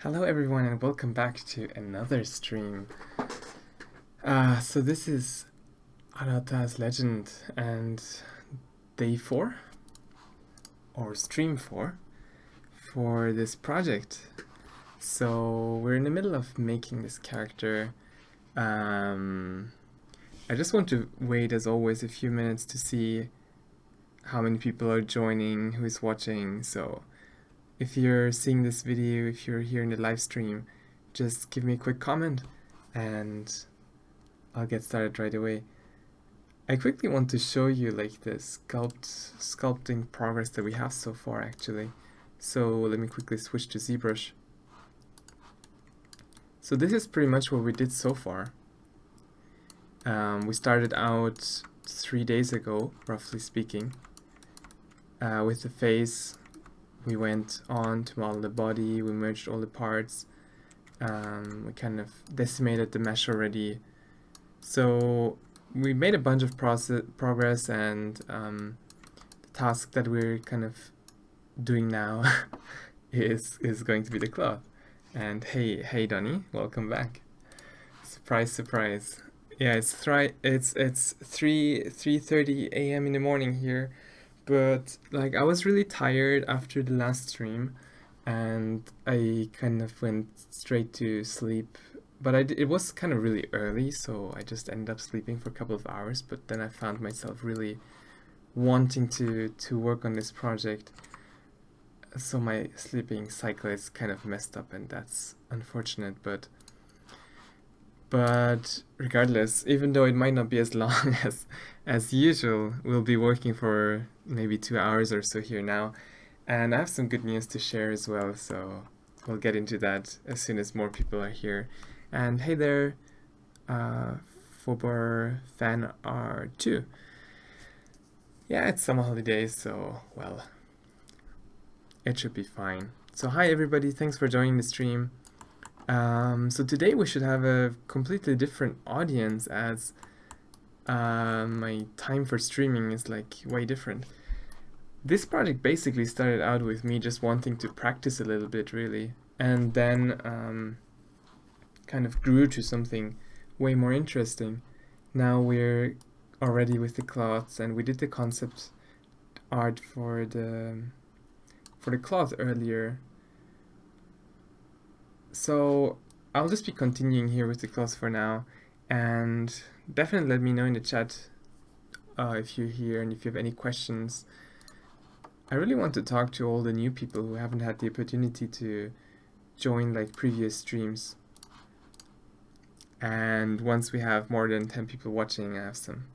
Hello everyone and welcome back to another stream. So this is Arata's Legend and day 4 or stream 4 for this project. So we're in the middle of making this character. I just want to wait as always a few minutes to see how many people are joining, who is watching. So if you're seeing this video, if you're here in the live stream, just give me a quick comment and I'll get started right away. I quickly want to show you like the sculpting progress that we have so far actually. So let me quickly switch to ZBrush. So this is pretty much what we did so far. We started out 3 days ago, roughly speaking, with the face. We went on to model the body, we merged all the parts, we kind of decimated the mesh already. So we made a bunch of progress, and the task that we're kind of doing now is going to be the cloth. And hey Donnie, welcome back. Surprise, surprise. Yeah, it's 3:30 a.m. in the morning here. But like I was really tired after the last stream and I kind of went straight to sleep, but it was kind of really early, so I just ended up sleeping for a couple of hours. But then I found myself really wanting to work on this project, so my sleeping cycle is kind of messed up, and that's unfortunate. But regardless, even though it might not be as long as usual, we'll be working for maybe 2 hours or so here now. And I have some good news to share as well, so we'll get into that as soon as more people are here. And hey there, Fobar Fan R2. Yeah, it's summer holidays, so well, it should be fine. So hi everybody, thanks for joining the stream. So today we should have a completely different audience, as my time for streaming is like way different. This project basically started out with me just wanting to practice a little bit really, and then kind of grew to something way more interesting. Now we're already with the cloths, and we did the concept art for the cloth earlier. So I'll just be continuing here with the cloth for now, and definitely let me know in the chat if you're here and if you have any questions. I really want to talk to all the new people who haven't had the opportunity to join like previous streams. And once we have more than 10 people watching, I have some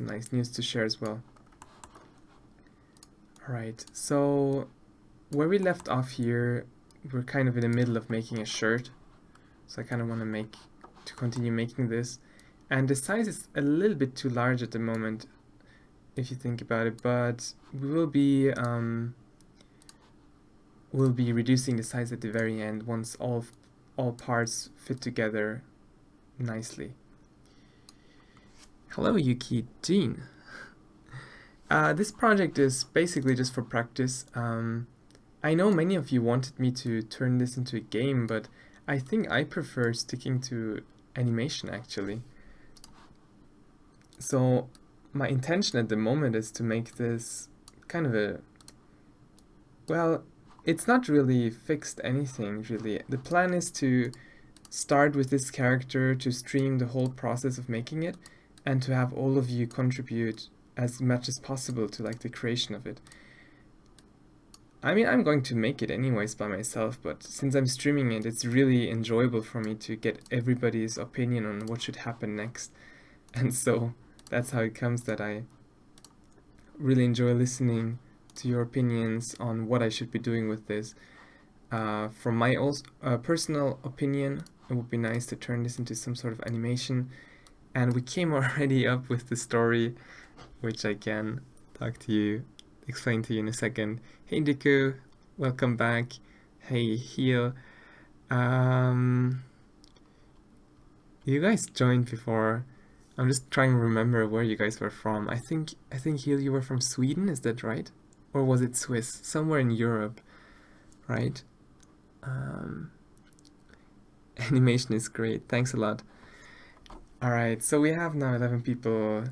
nice news to share as well. Alright, so where we left off here, we're kind of in the middle of making a shirt, so I kind of want to continue making this, and the size is a little bit too large at the moment if you think about it, but we will be reducing the size at the very end once all parts fit together nicely. Hello Yuki Jean. This project is basically just for practice. I know many of you wanted me to turn this into a game, but I think I prefer sticking to animation actually. So my intention at the moment is to make this kind of a, well, it's not really fixed anything really. The plan is to start with this character, to stream the whole process of making it, and to have all of you contribute as much as possible to like the creation of it. I mean, I'm going to make it anyways by myself, but since I'm streaming it, it's really enjoyable for me to get everybody's opinion on what should happen next. And so that's how it comes that I really enjoy listening to your opinions on what I should be doing with this. From my personal opinion, it would be nice to turn this into some sort of animation. And we came already up with the story, which I can explain to you in a second. Hey Diku, welcome back. Hey Heel. You guys joined before. I'm just trying to remember where you guys were from. I think Heel, you were from Sweden, is that right? Or was it Swiss? Somewhere in Europe, right? Animation is great. Thanks a lot. Alright, so we have now 11 people.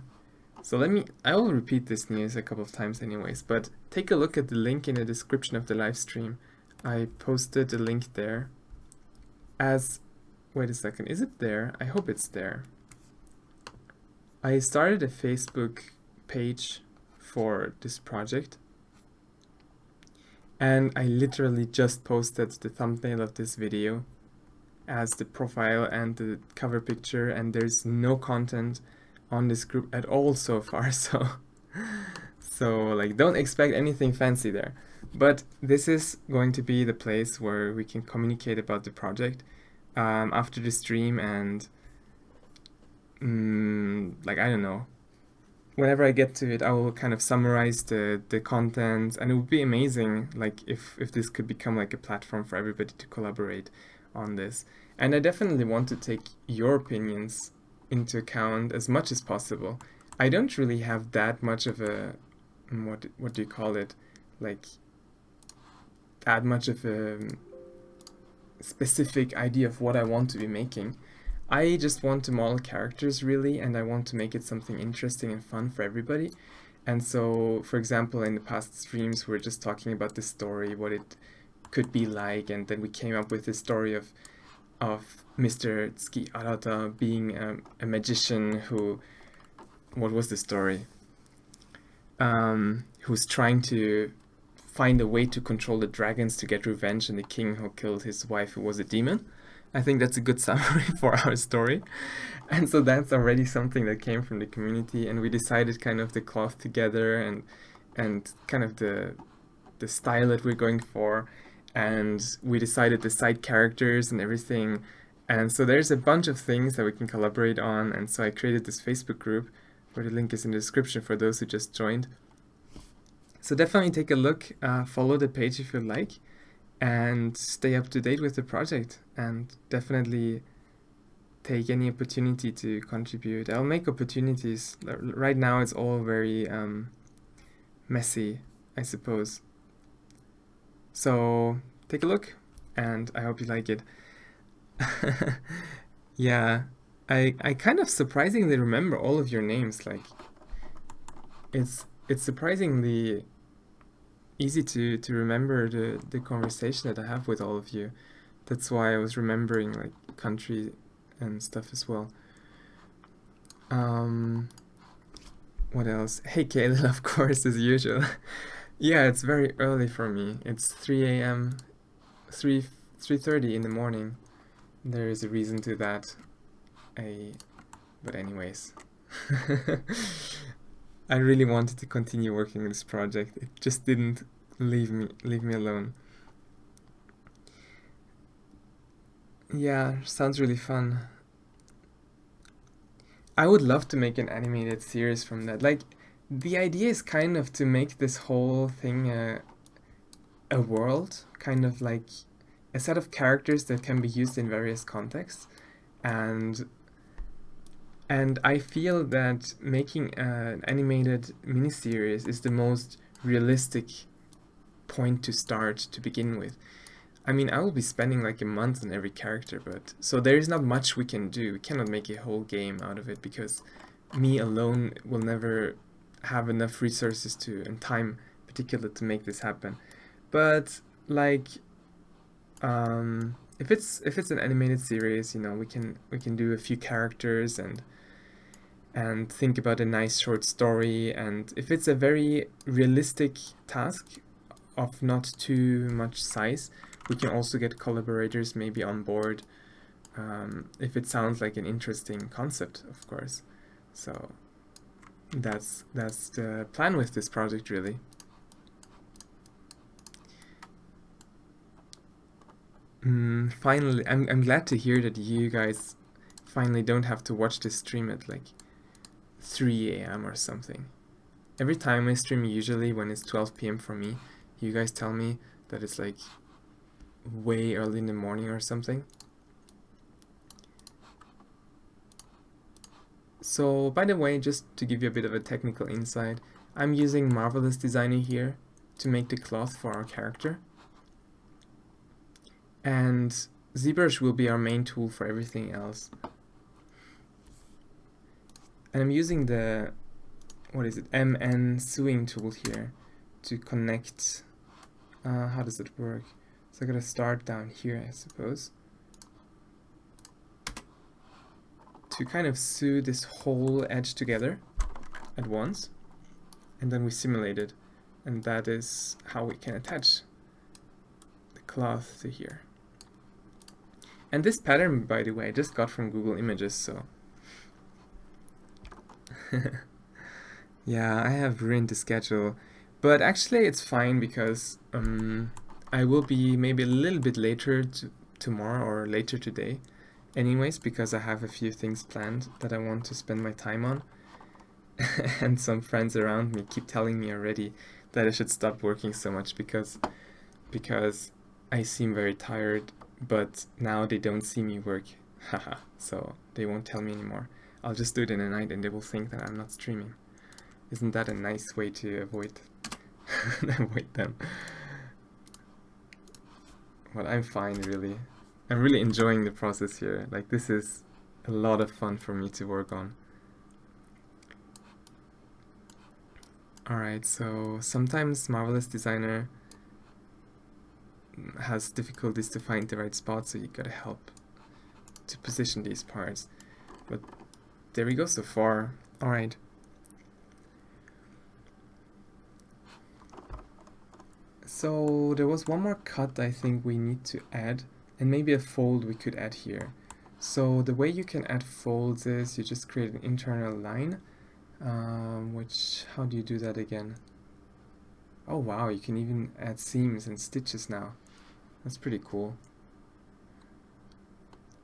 So I will repeat this news a couple of times anyways, but take a look at the link in the description of the live stream. I posted a link there wait a second, is it there? I hope it's there. I started a Facebook page for this project, and I literally just posted the thumbnail of this video as the profile and the cover picture, and there's no content on this group at all so far, so like don't expect anything fancy there. But this is going to be the place where we can communicate about the project after the stream, and like, I don't know, whenever I get to it, I will kind of summarize the content, and it would be amazing, like, if this could become like a platform for everybody to collaborate on this. And I definitely want to take your opinions into account as much as possible. I don't really have that much of a, what do you call it, like, that much of a specific idea of what I want to be making. I just want to model characters, really, and I want to make it something interesting and fun for everybody. And so, for example, in the past streams, we're just talking about the story, what it could be like, and then we came up with the story of Mr. Arata being a magician who, what was the story? Who's trying to find a way to control the dragons to get revenge on the king who killed his wife, who was a demon. I think that's a good summary for our story. And so that's already something that came from the community, and we decided kind of the cloth together and kind of the style that we're going for, and we decided the side characters and everything. And so there's a bunch of things that we can collaborate on, and so I created this Facebook group where the link is in the description for those who just joined. So definitely take a look, follow the page if you like, and stay up to date with the project, and definitely take any opportunity to contribute. I'll make opportunities. Right now it's all very messy, I suppose. So take a look, and I hope you like it. Yeah, I kind of surprisingly remember all of your names. Like, it's surprisingly easy to remember the conversation that I have with all of you. That's why I was remembering, like, country and stuff as well. What else? Hey Kayla, of course, as usual. Yeah, it's very early for me. It's 3 a.m. 3:30 in the morning. There is a reason to that. But anyways. I really wanted to continue working on this project. It just didn't leave me alone. Yeah, sounds really fun. I would love to make an animated series from that. Like, the idea is kind of to make this whole thing a world, kind of like a set of characters that can be used in various contexts, and I feel that making an animated miniseries is the most realistic point to start to begin with. I mean, I will be spending like a month on every character, but so there is not much we can do. We cannot make a whole game out of it, because me alone will never have enough resources and time particular to make this happen. But like, if it's an animated series, you know, we can do a few characters and think about a nice short story. And if it's a very realistic task of not too much size, we can also get collaborators maybe on board, if it sounds like an interesting concept, of course. So that's the plan with this project, really. Finally, I'm glad to hear that you guys finally don't have to watch this stream at like 3 a.m. or something. Every time I stream, usually when it's 12 p.m. for me, you guys tell me that it's like way early in the morning or something. So, by the way, just to give you a bit of a technical insight, I'm using Marvelous Designer here to make the cloth for our character. And ZBrush will be our main tool for everything else. And I'm using the, what is it, MN sewing tool here to connect. How does it work? So I gotta start down here, I suppose, to kind of sew this whole edge together at once, and then we simulate it, and that is how we can attach the cloth to here. And this pattern, by the way, I just got from Google Images, so yeah, I have ruined the schedule, but actually it's fine because I will be maybe a little bit later tomorrow or later today anyways, because I have a few things planned that I want to spend my time on. And some friends around me keep telling me already that I should stop working so much because I seem very tired, but now they don't see me work. Haha, so they won't tell me anymore. I'll just do it in the night and they will think that I'm not streaming. Isn't that a nice way to avoid them? Well, I'm fine, really. I'm really enjoying the process here. Like, this is a lot of fun for me to work on. Alright, so sometimes Marvelous Designer has difficulties to find the right spot, so you gotta help to position these parts. But there we go so far. Alright. So there was one more cut I think we need to add, and maybe a fold we could add here. So the way you can add folds is you just create an internal line, which, how do you do that again? Oh wow, you can even add seams and stitches now. That's pretty cool.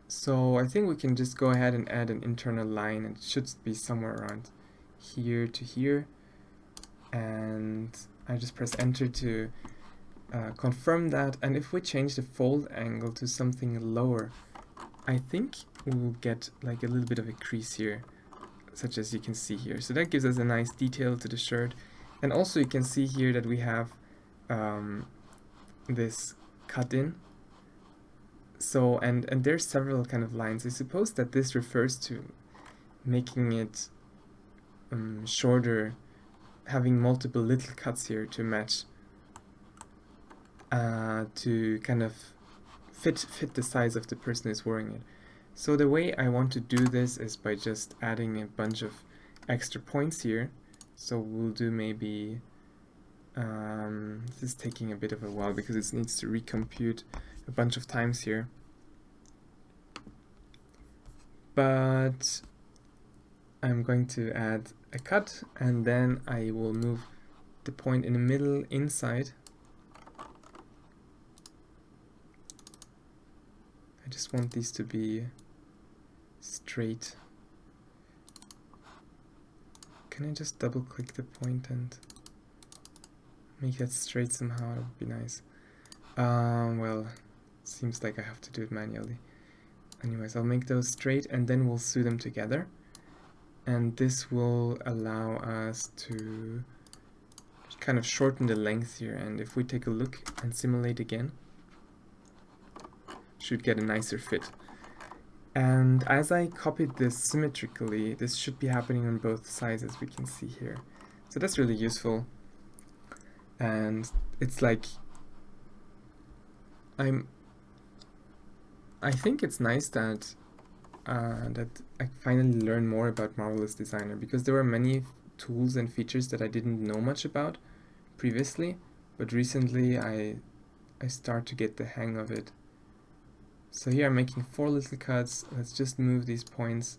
So I think we can just go ahead and add an internal line, and it should be somewhere around here to here. And I just press enter to confirm that, and if we change the fold angle to something lower, I think we'll get like a little bit of a crease here, such as you can see here. So that gives us a nice detail to the shirt. And also you can see here that we have this cut in. So, and there's several kind of lines. I suppose that this refers to making it shorter, having multiple little cuts here to match, to kind of fit the size of the person who's wearing it. So the way I want to do this is by just adding a bunch of extra points here. So we'll do maybe, this is taking a bit of a while because it needs to recompute a bunch of times here. But I'm going to add a cut, and then I will move the point in the middle inside. I just want these to be straight. Can I just double click the point and make that straight somehow? That would be nice. Well, seems like I have to do it manually. Anyways, I'll make those straight and then we'll sew them together. And this will allow us to kind of shorten the length here. And if we take a look and simulate again, should get a nicer fit. And as I copied this symmetrically, this should be happening on both sides, as we can see here. So that's really useful. And it's like, I think it's nice that that I finally learned more about Marvelous Designer, because there were many tools and features that I didn't know much about previously, but recently I start to get the hang of it. So here I'm making 4 little cuts. Let's just move these points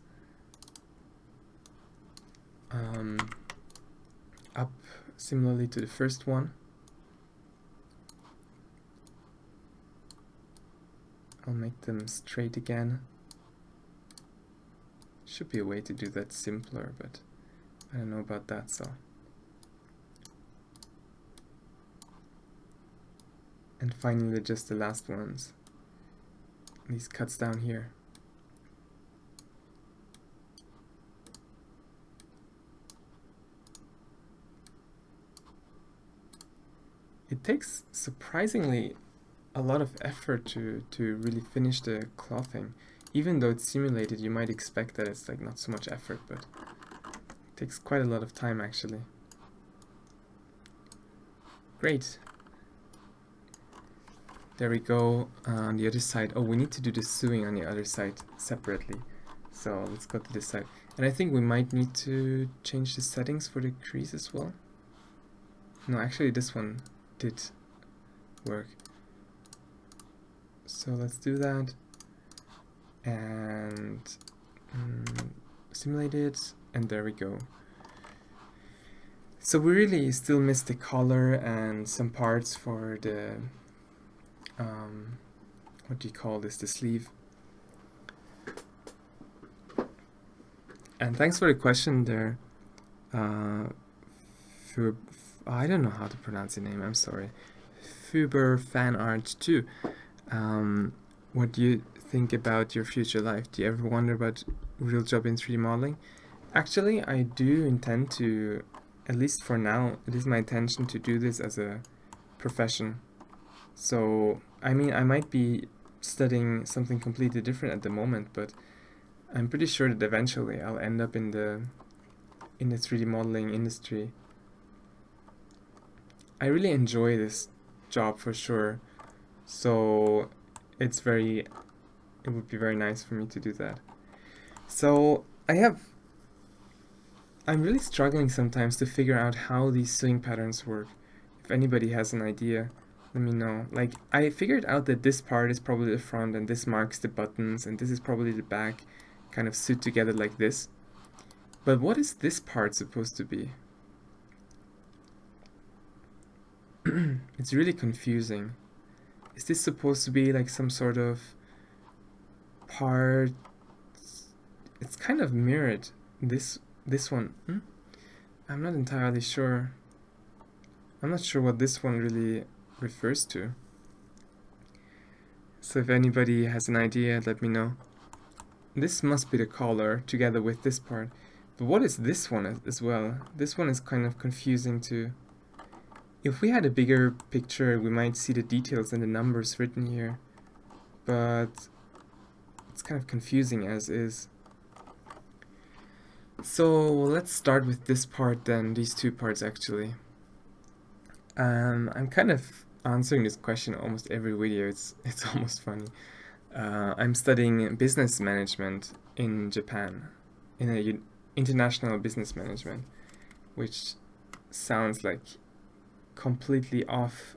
up similarly to the first one. I'll make them straight again. Should be a way to do that simpler, but I don't know about that, so. And finally just the last ones. These cuts down here. It takes surprisingly a lot of effort to really finish the clothing. Even though it's simulated, you might expect that it's like not so much effort, but it takes quite a lot of time actually. Great. There we go. On the other side, oh, we need to do the sewing on the other side separately. So let's go to this side. And I think we might need to change the settings for the crease as well. No, actually this one did work. So let's do that. And simulate it, and there we go. So we really still miss the collar and some parts for the what do you call this, the sleeve. And thanks for the question there. I don't know how to pronounce your name, I'm sorry. Fuber Fan Art 2. What do you think about your future life? Do you ever wonder about real job in 3D modeling? Actually, I do intend to, at least for now, it is my intention to do this as a profession. So, I mean, I might be studying something completely different at the moment, but I'm pretty sure that eventually I'll end up in the 3D modeling industry. I really enjoy this job for sure, so it would be very nice for me to do that. So I'm really struggling sometimes to figure out how these sewing patterns work. If anybody has an idea, let me know. Like, I figured out that this part is probably the front and this marks the buttons and this is probably the back, kind of sewed together like this. But what is this part supposed to be? It's really confusing. Is this supposed to be like some sort of part? It's kind of mirrored. This one. I'm not entirely sure. I'm not sure what this one really refers to. So if anybody has an idea, let me know. This must be the collar together with this part. But what is this one as well? This one is kind of confusing too. If we had a bigger picture, we might see the details and the numbers written here. But it's kind of confusing as is. So let's start with this part then, these two parts actually. I'm kind of answering this question almost every video, it's almost funny. I'm studying business management in Japan, in a international business management, which sounds like completely off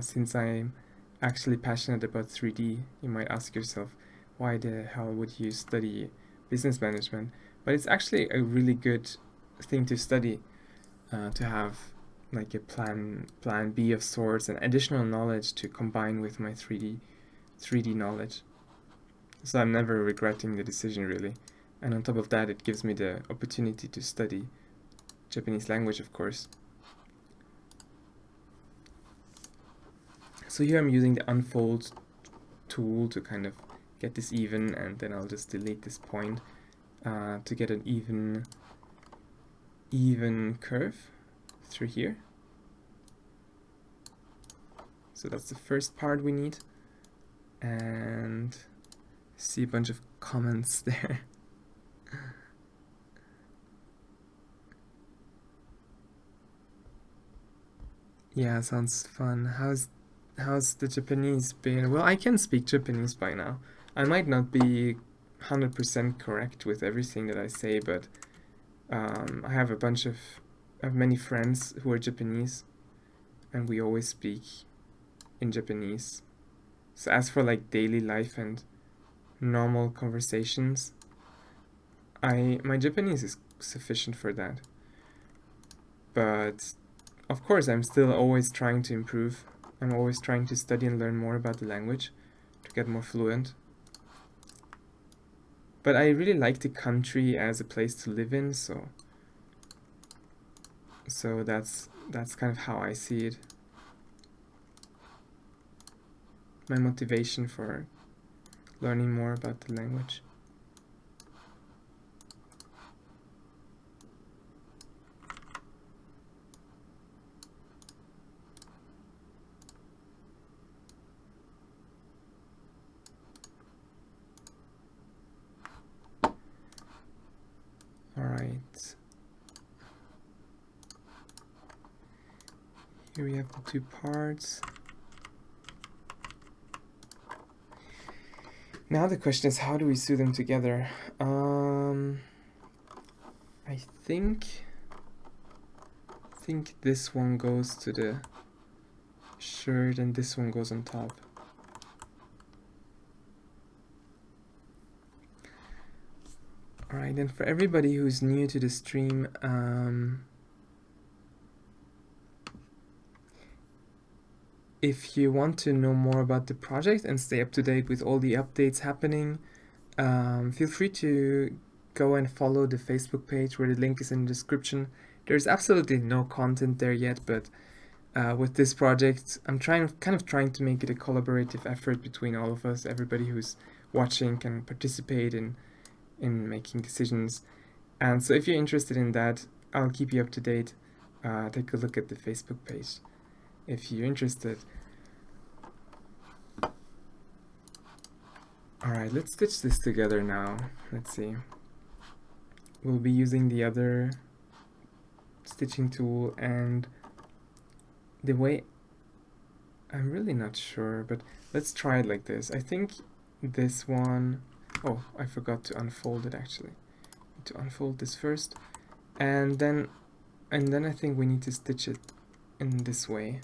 since I'm actually passionate about 3D. You might ask yourself, why the hell would you study business management? But it's actually a really good thing to study, to have like a plan B of sorts and additional knowledge to combine with my 3D knowledge. So I'm never regretting the decision really. And on top of that, it gives me the opportunity to study Japanese language, of course. So here I'm using the unfold tool to kind of get this even, and then I'll just delete this point to get an even curve through here. So that's the first part we need. And see a bunch of comments there. Yeah, sounds fun. How's the Japanese been? Well, I can speak Japanese by now. I might not be 100% correct with everything that I say, but I have many friends who are Japanese, and we always speak in Japanese. So as for like daily life and normal conversations, my Japanese is sufficient for that. But of course, I'm still always trying to improve. I'm always trying to study and learn more about the language to get more fluent. But I really like the country as a place to live in, so that's kind of how I see it. My motivation for learning more about the language. Here we have the two parts. Now the question is, how do we sew them together? I think this one goes to the shirt and this one goes on top. Alright, and for everybody who's new to the stream, if you want to know more about the project and stay up to date with all the updates happening, feel free to go and follow the Facebook page where the link is in the description. There's absolutely no content there yet, but with this project, I'm kind of trying to make it a collaborative effort between all of us. Everybody who's watching can participate in making decisions. And so if you're interested in that, I'll keep you up to date. Take a look at the Facebook page if you're interested. Alright, let's stitch this together now. Let's see. We'll be using the other stitching tool, and the way, I'm really not sure, but let's try it like this. I think this one, oh, I forgot to unfold it actually. To unfold this first, and then I think we need to stitch it in this way.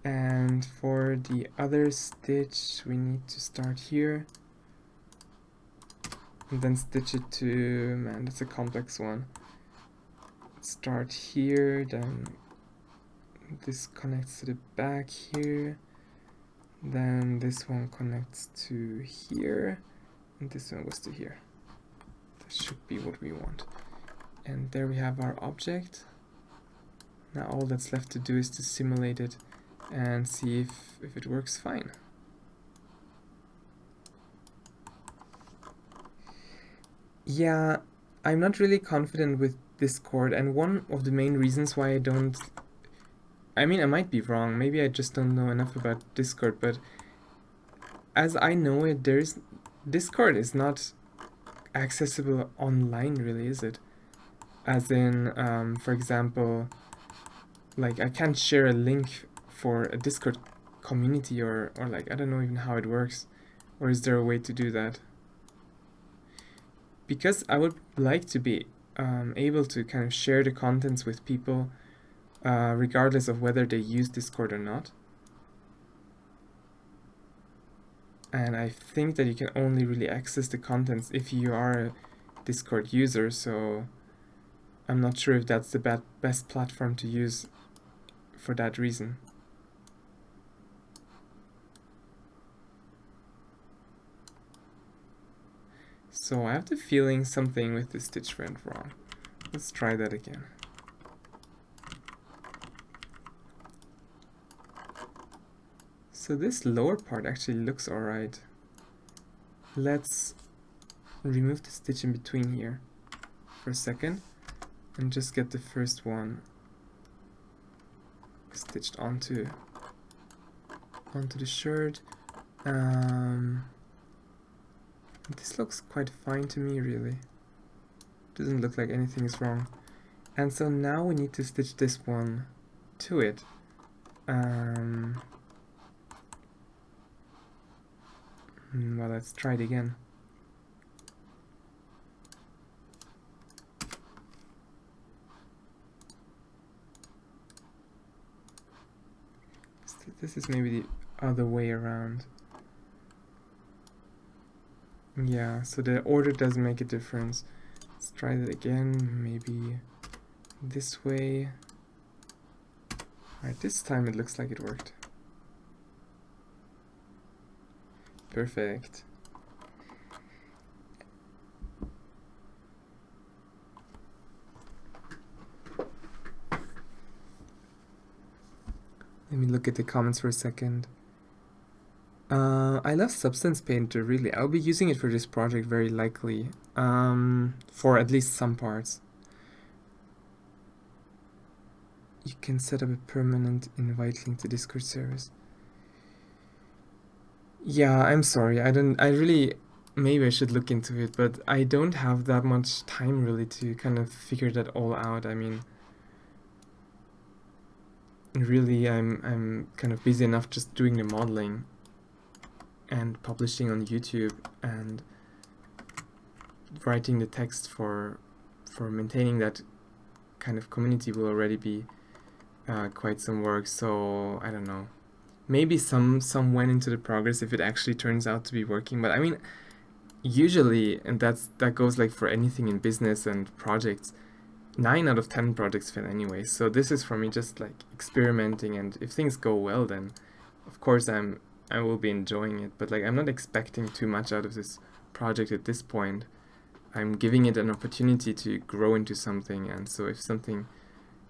And for the other stitch, we need to start here and then stitch it to, man, that's a complex one. Start here, then this connects to the back here, then this one connects to here, and this one goes to here. That should be what we want. And there we have our object. Now all that's left to do is to simulate it and see if it works fine. Yeah, I'm not really confident with Discord, and one of the main reasons why I mean, I might be wrong, maybe I just don't know enough about Discord, but as I know it, Discord is not accessible online, really, is it? As in, for example, like I can't share a link for a Discord community, or like, I don't know even how it works, or is there a way to do that? Because I would like to be able to kind of share the contents with people regardless of whether they use Discord or not. And I think that you can only really access the contents if you are a Discord user, so I'm not sure if that's the best platform to use for that reason. So I have the feeling something with the stitch went wrong. Let's try that again. So this lower part actually looks alright. Let's remove the stitch in between here for a second and just get the first one stitched onto the shirt. This looks quite fine to me, really. Doesn't look like anything is wrong. And so now we need to stitch this one to it. Well, let's try it again. This is maybe the other way around. Yeah, so the order does make a difference. Let's try that again, maybe this way. Alright, this time it looks like it worked. Perfect. Let me look at the comments for a second. I love Substance Painter, really. I'll be using it for this project very likely, for at least some parts. You can set up a permanent invite link to Discord service. Yeah, I'm sorry. I really maybe I should look into it, but I don't have that much time really to kind of figure that all out. I mean, really, I'm kind of busy enough just doing the modeling and publishing on YouTube and writing the text for maintaining that kind of community will already be quite some work. So I don't know. Maybe some went into the progress if it actually turns out to be working. But I mean, usually, and that goes like for anything in business and projects, 9 out of 10 projects fail anyway. So this is for me just like experimenting, and if things go well, then of course I will be enjoying it. But like I'm not expecting too much out of this project at this point. I'm giving it an opportunity to grow into something, and so if something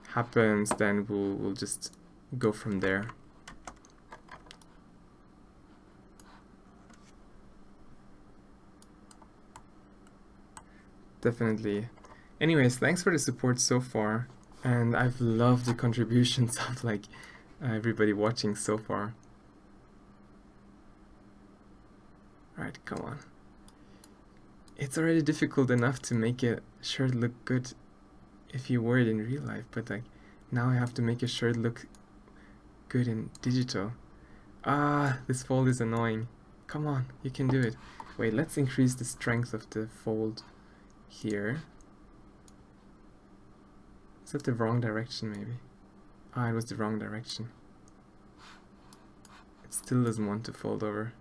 happens, then we'll just go from there. Definitely. Anyways, thanks for the support so far, and I've loved the contributions of like everybody watching so far. Alright, come on. It's already difficult enough to make a shirt look good if you wear it in real life, but like now I have to make a shirt look good in digital. Ah, this fold is annoying. Come on, you can do it. Wait, let's increase the strength of the fold here. Is that the wrong direction maybe? Ah, it was the wrong direction. It still doesn't want to fold over.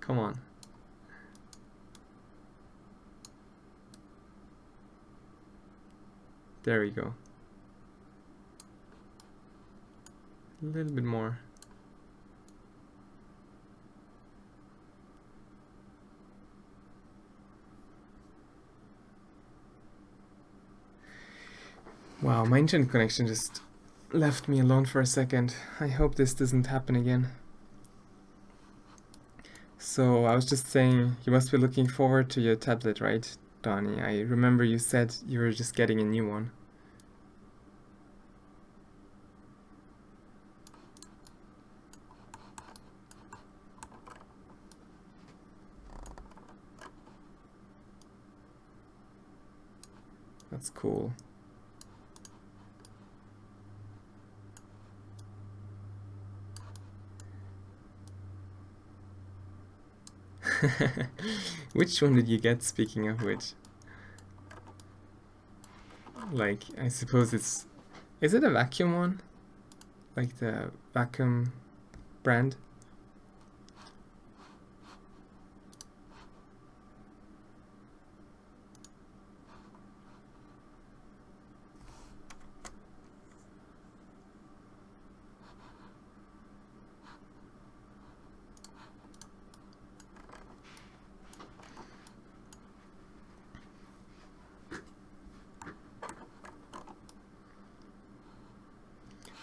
Come on. There we go. A little bit more. Wow, my internet connection just left me alone for a second. I hope this doesn't happen again. So I was just saying, you must be looking forward to your tablet, right, Donnie? I remember you said you were just getting a new one. That's cool. Which one did you get, speaking of which? Like, I suppose it's... Is it a vacuum one? Like the vacuum brand?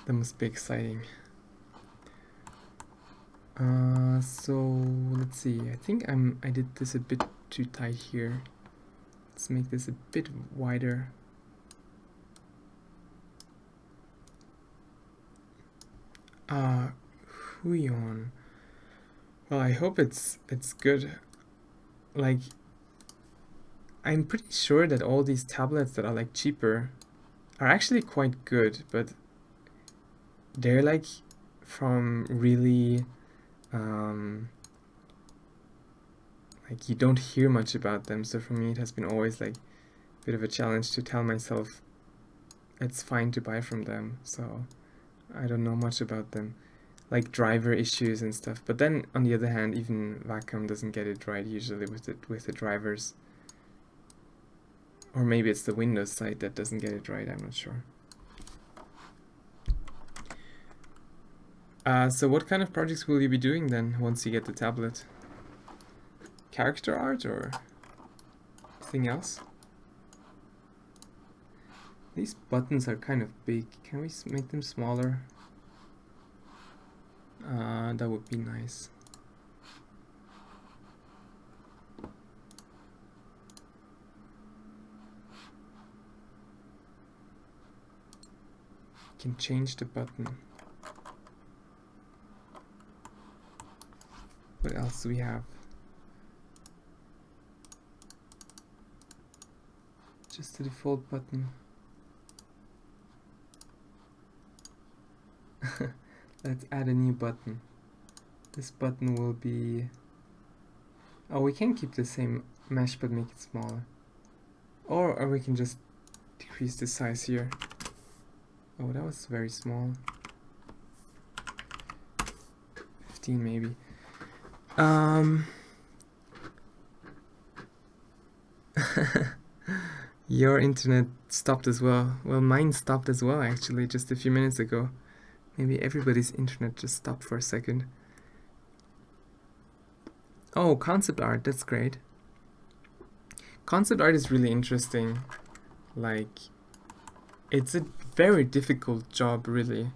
That must be exciting. So let's see. I think I did this a bit too tight here. Let's make this a bit wider. Huion. Well, I hope it's good. Like, I'm pretty sure that all these tablets that are like cheaper are actually quite good, but they're like from really like you don't hear much about them. So for me it has been always like a bit of a challenge to tell myself it's fine to buy from them. So I don't know much about them, like driver issues and stuff. But then on the other hand, even Wacom doesn't get it right usually with the drivers. Or maybe it's the Windows side that doesn't get it right, I'm not sure. So what kind of projects will you be doing then once you get the tablet? Character art or anything else? These buttons are kind of big. Can we make them smaller? That would be nice. Can change the button. What else do we have? Just the default button. Let's add a new button. This button will be... Oh, we can keep the same mesh but make it smaller. Or we can just decrease the size here. Oh, that was very small. 15 maybe. Your internet stopped as well. Well, mine stopped as well actually just a few minutes ago. Maybe everybody's internet just stopped for a second. Oh, concept art, that's great. Concept art is really interesting. Like, it's a very difficult job, really.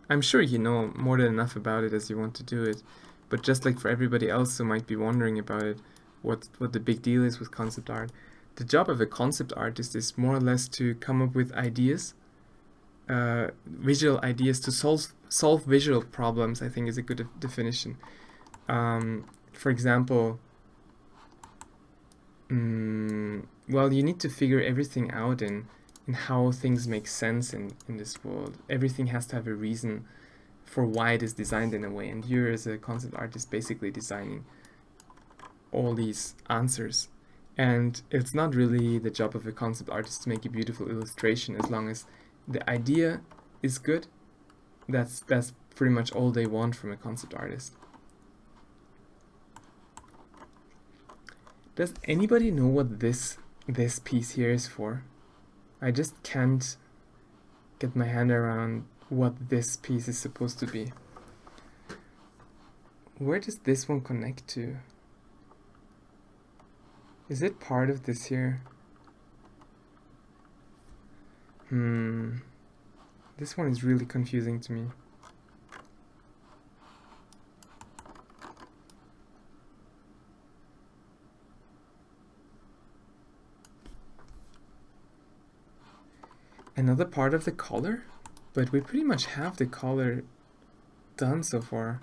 I'm sure you know more than enough about it as you want to do it. But just like for everybody else who might be wondering about it, what the big deal is with concept art. The job of a concept artist is more or less to come up with ideas, visual ideas to solve visual problems, I think is a good definition. For example, well, you need to figure everything out in how things make sense in this world. Everything has to have a reason for why it is designed in a way, and you as a concept artist basically designing all these answers. And it's not really the job of a concept artist to make a beautiful illustration. As long as the idea is good, that's pretty much all they want from a concept artist. Does anybody know what this piece here is for? I just can't get my hand around what this piece is supposed to be. Where does this one connect to? Is it part of this here? This one is really confusing to me. Another part of the collar? But we pretty much have the collar done so far.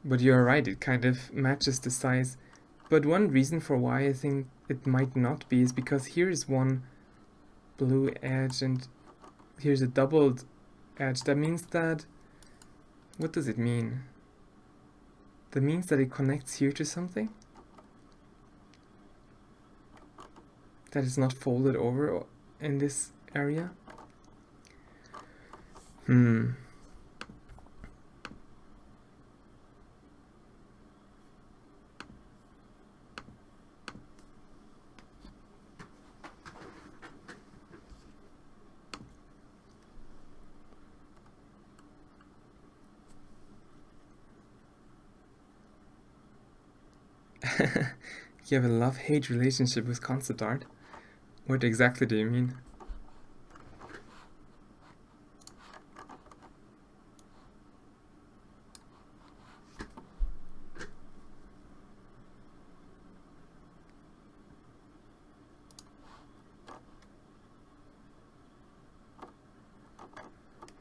But you're right, it kind of matches the size. But one reason for why I think it might not be is because here is one blue edge and here's a doubled edge. That means that... What does it mean? That means that it connects here to something? That is not folded over in this area? You have a love-hate relationship with concept art? What exactly do you mean?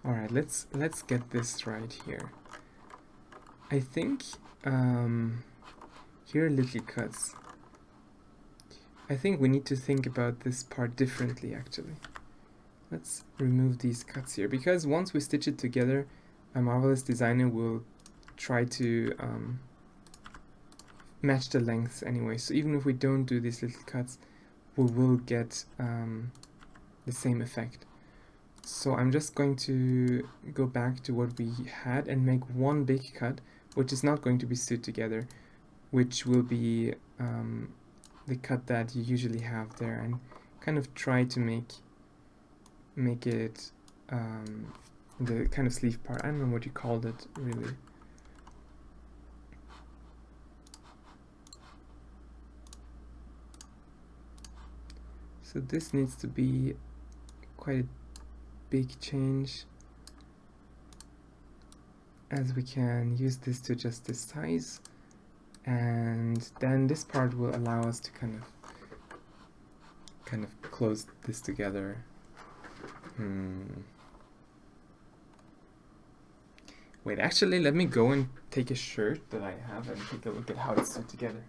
Alright, let's get this right here. I think here are little cuts. I think we need to think about this part differently actually. Let's remove these cuts here, because once we stitch it together, a marvelous designer will try to match the lengths anyway. So even if we don't do these little cuts, we will get the same effect. So I'm just going to go back to what we had and make one big cut, which is not going to be sewed together, which will be the cut that you usually have there, and kind of try to make it the kind of sleeve part. I don't know what you called it really. So this needs to be quite a big change, as we can use this to adjust the size, and then this part will allow us to kind of close this together. Wait, Wait, actually, let me go and take a shirt that I have and take a look at how it's put together.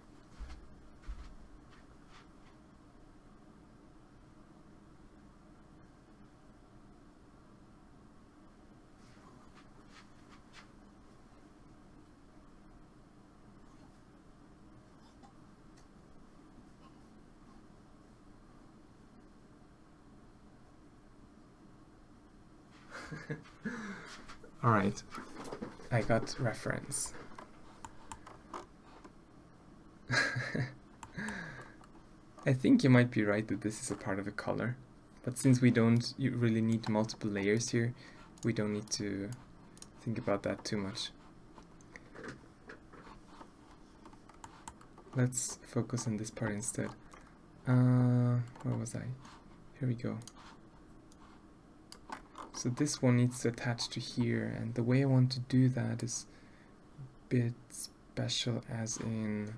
Alright, I got reference. I think you might be right that this is a part of a color, but since we don't really need multiple layers here, we don't need to think about that too much. Let's focus on this part instead. Where was I? Here we go. So this one needs to attach to here, and the way I want to do that is a bit special, as in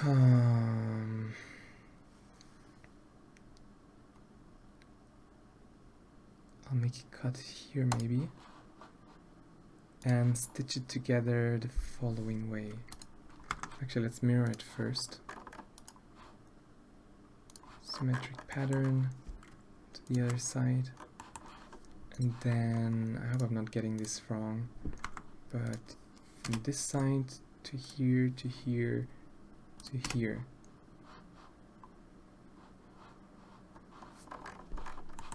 I'll make a cut here maybe and stitch it together the following way. Actually, let's mirror it first. Symmetric pattern to the other side. And then, I hope I'm not getting this wrong, but from this side to here, to here, to here.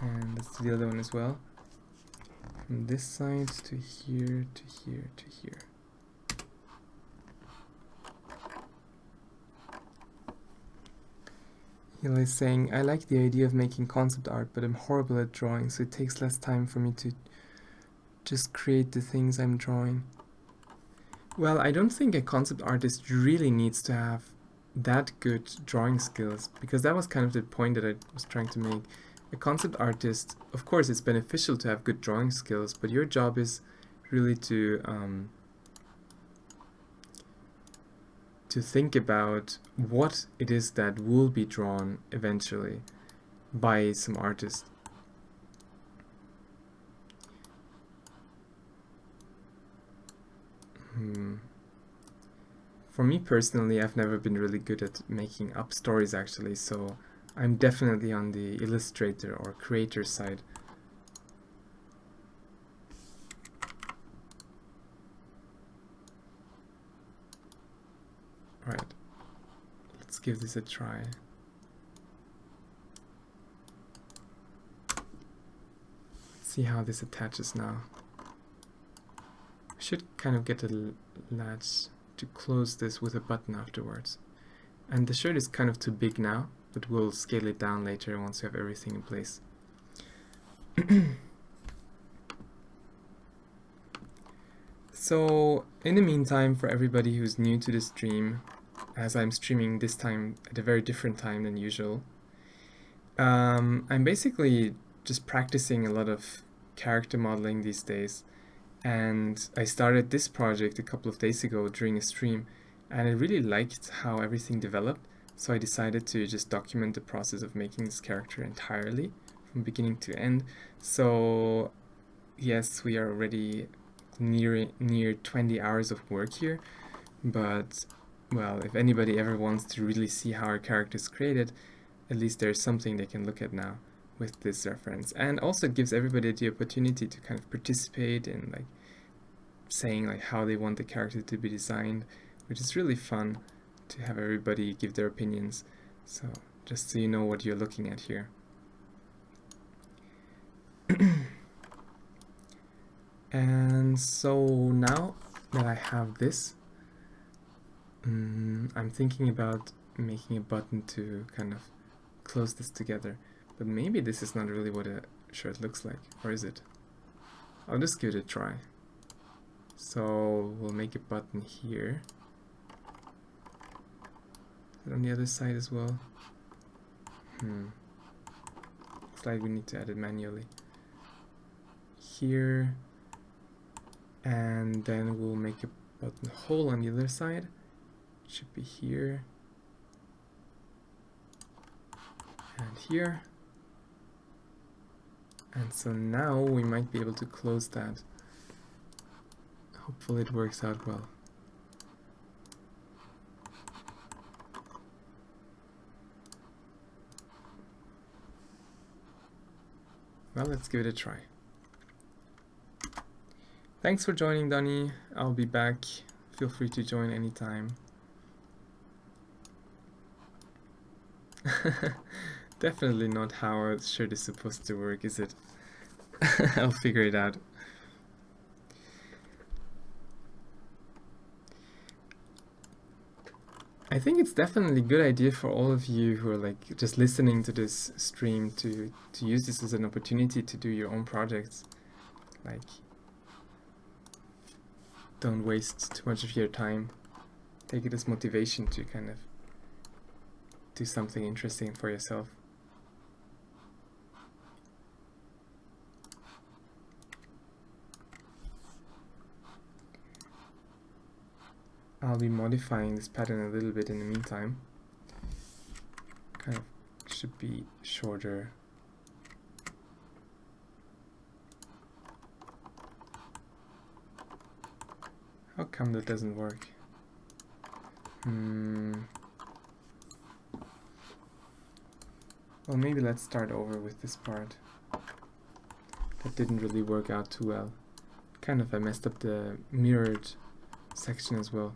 And let's do the other one as well. From this side to here, to here, to here. Hila is saying, I like the idea of making concept art, but I'm horrible at drawing, so it takes less time for me to just create the things I'm drawing. Well, I don't think a concept artist really needs to have that good drawing skills, because that was kind of the point that I was trying to make. A concept artist, of course, it's beneficial to have good drawing skills, but your job is really to think about what it is that will be drawn eventually by some artist. For me personally, I've never been really good at making up stories actually, so I'm definitely on the illustrator or creator side. Right, let's give this a try. Let's see how this attaches now. I should kind of get a latch to close this with a button afterwards. And the shirt is kind of too big now, but we'll scale it down later once we have everything in place. So, in the meantime, for everybody who's new to the stream, as I'm streaming this time at a very different time than usual, I'm basically just practicing a lot of character modeling these days. And I started this project a couple of days ago during a stream, and I really liked how everything developed, so I decided to just document the process of making this character entirely, from beginning to end. So yes, we are already near 20 hours of work here, but well, if anybody ever wants to really see how our character is created, at least there's something they can look at now with this reference. And also it gives everybody the opportunity to kind of participate in like saying like how they want the character to be designed, which is really fun to have everybody give their opinions. So just so you know what you're looking at here. And so now that I have this, I'm thinking about making a button to kind of close this together. But maybe this is not really what a shirt looks like, or is it? I'll just give it a try. So we'll make a button here. Is it on the other side as well? Looks like we need to add it manually. Here. And then we'll make a button hole on the other side. It should be here. And here. And so now we might be able to close that Hopefully it works out well. Well, let's give it a try. Thanks for joining, Donny. I'll be back. Feel free to join anytime. Definitely not how a shirt is supposed to work, is it? I'll figure it out. I think it's definitely a good idea for all of you who are like just listening to this stream to use this as an opportunity to do your own projects. Like, don't waste too much of your time. Take it as motivation to kind of do something interesting for yourself. I'll be modifying this pattern a little bit in the meantime. Kind of should be shorter. How come that doesn't work? Well, maybe let's start over with this part. That didn't really work out too well. Kind of I messed up the mirrored section as well.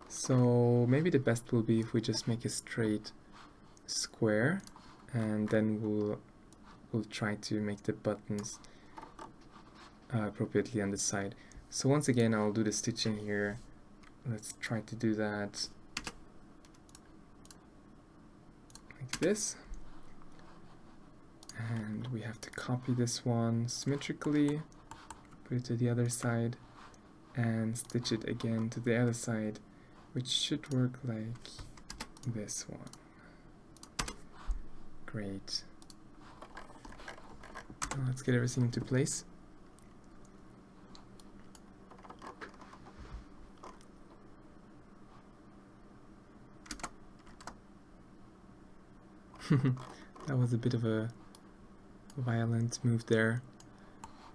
So maybe the best will be if we just make a straight square, and then we'll try to make the buttons appropriately on the side. So once again, I'll do the stitching here. Let's try to do that like this. And we have to copy this one symmetrically, put it to the other side, and stitch it again to the other side, which should work like this one. Great. Now let's get everything into place. That was a bit of a violent move there.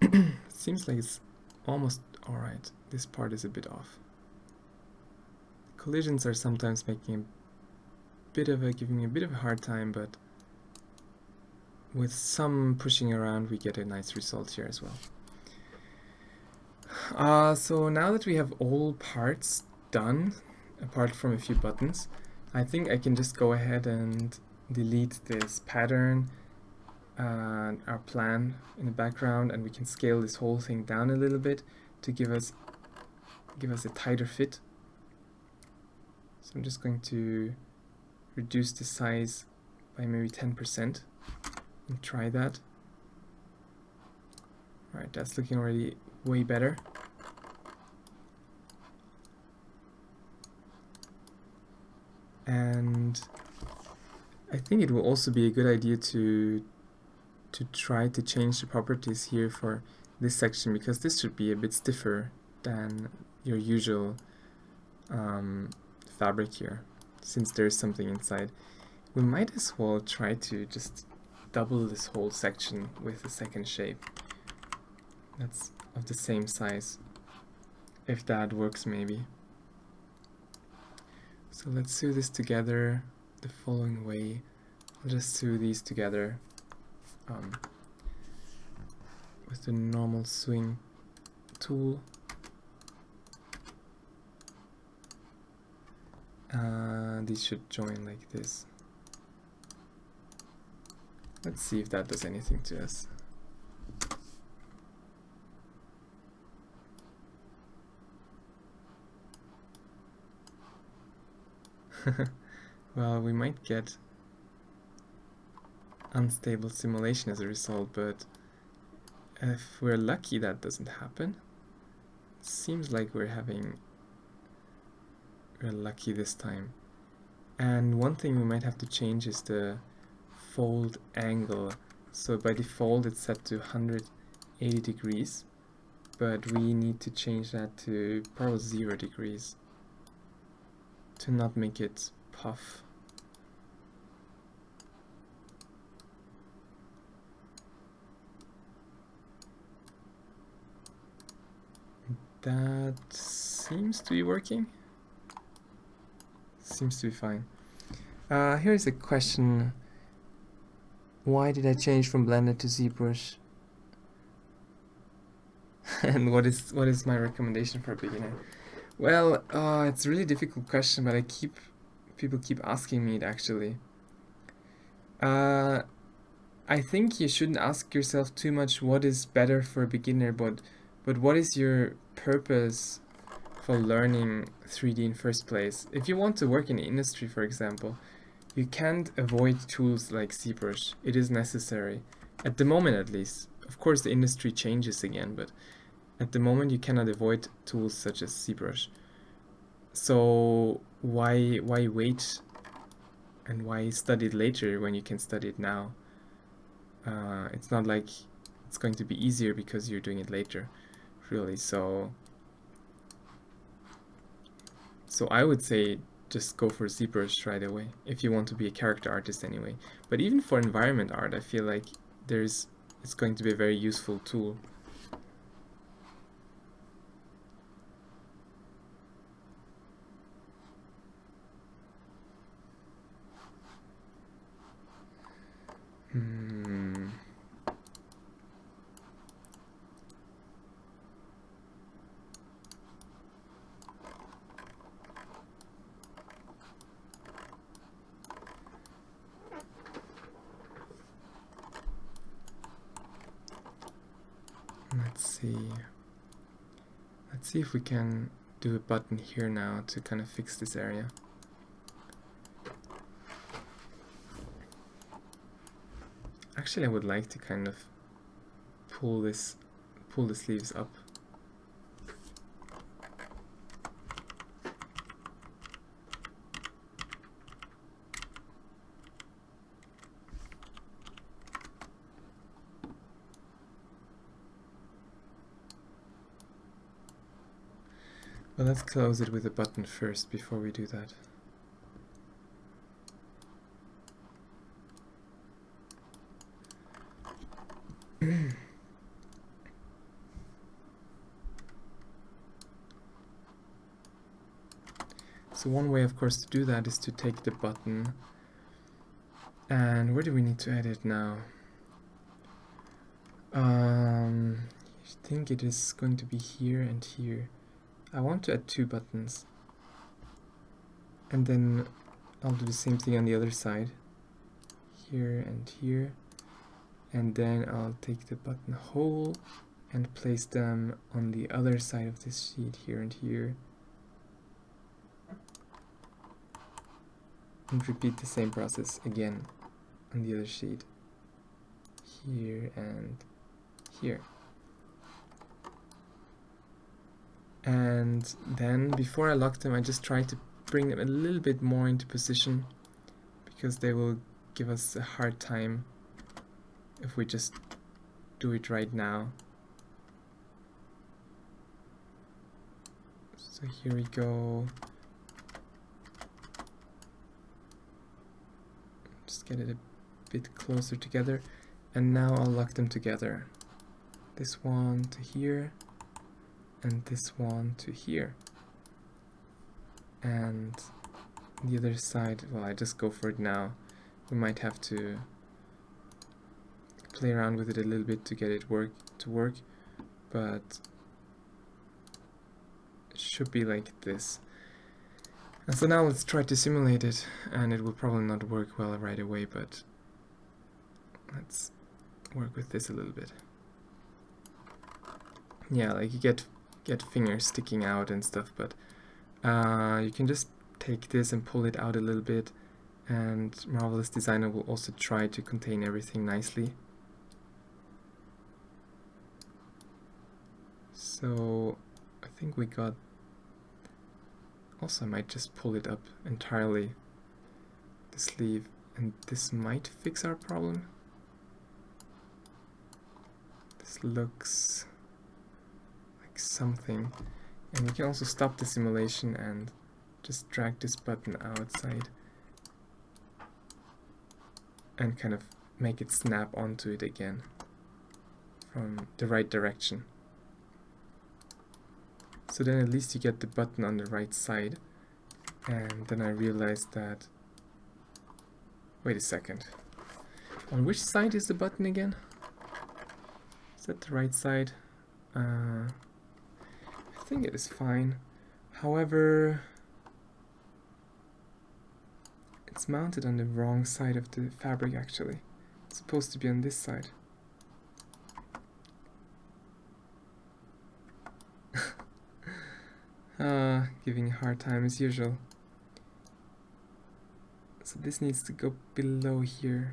It seems like it's almost alright. This part is a bit off. Collisions are sometimes making giving me a bit of a hard time, but with some pushing around we get a nice result here as well. So now that we have all parts done, apart from a few buttons, I think I can just go ahead and delete this pattern and our plan in the background, and we can scale this whole thing down a little bit to give us a tighter fit. So I'm just going to reduce the size by maybe 10% and try that. Alright, that's looking already way better. And I think it will also be a good idea to try to change the properties here for this section, because this should be a bit stiffer than your usual fabric here, since there's something inside. We might as well try to just double this whole section with a second shape that's of the same size, if that works maybe. So let's sew this together the following way. I'll just sew these together with the normal sewing tool. These should join like this. Let's see if that does anything to us. Well, we might get unstable simulation as a result, but if we're lucky that doesn't happen. It seems like we're lucky this time. And one thing we might have to change is the fold angle. So by default it's set to 180 degrees, but we need to change that to probably 0 degrees to not make it puff. That seems to be working. Seems to be fine. Here's a question. Why did I change from Blender to ZBrush? And what is my recommendation for a beginner? Well, it's a really difficult question, but people keep asking me it actually. I think you shouldn't ask yourself too much what is better for a beginner, but what is your purpose for learning 3D in first place? If you want to work in the industry, for example, you can't avoid tools like ZBrush. It is necessary, at the moment at least. Of course, the industry changes again, but at the moment you cannot avoid tools such as ZBrush. So why wait and why study it later when you can study it now? It's not like it's going to be easier because you're doing it later, really. So I would say just go for ZBrush right away if you want to be a character artist anyway. But even for environment art, I feel like it's going to be a very useful tool. Let's see if we can do a button here now to kind of fix this area. Actually, I would like to kind of pull the sleeves up. Well, let's close it with a button first before we do that. So one way, of course, to do that is to take the button, and where do we need to add it now? I think it is going to be here and here. I want to add 2 buttons, and then I'll do the same thing on the other side, here and here, and then I'll take the button hole and place them on the other side of this sheet, here and here, and repeat the same process again on the other sheet, here and here. And then before I lock them, I just try to bring them a little bit more into position, because they will give us a hard time if we just do it right now. So here we go. Just get it a bit closer together, and now I'll lock them together. This one to here, and this one to here. And the other side, well, I just go for it now. We might have to play around with it a little bit to get it to work, but it should be like this. And so now let's try to simulate it, and it will probably not work well right away, but let's work with this a little bit. Yeah, like you get fingers sticking out and stuff, but you can just take this and pull it out a little bit, and Marvelous Designer will also try to contain everything nicely. So I think we got... Also, I might just pull it up entirely, the sleeve, and this might fix our problem. This looks like something. And we can also stop the simulation and just drag this button outside and kind of make it snap onto it again from the right direction. So then at least you get the button on the right side. And then I realized that... Wait a second. On which side is the button again? Is that the right side? I think it is fine. However, it's mounted on the wrong side of the fabric actually. It's supposed to be on this side. Giving a hard time as usual. So this needs to go below here.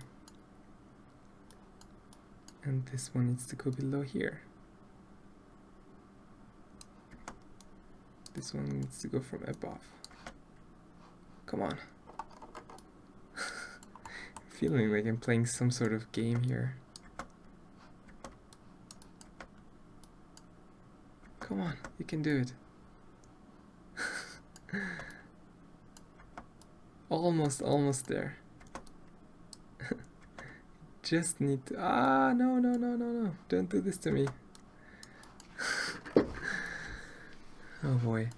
And this one needs to go below here. This one needs to go from above. Come on. Feeling like I'm playing some sort of game here. Come on, you can do it. Almost there. Just need to... no. Don't do this to me. Oh boy.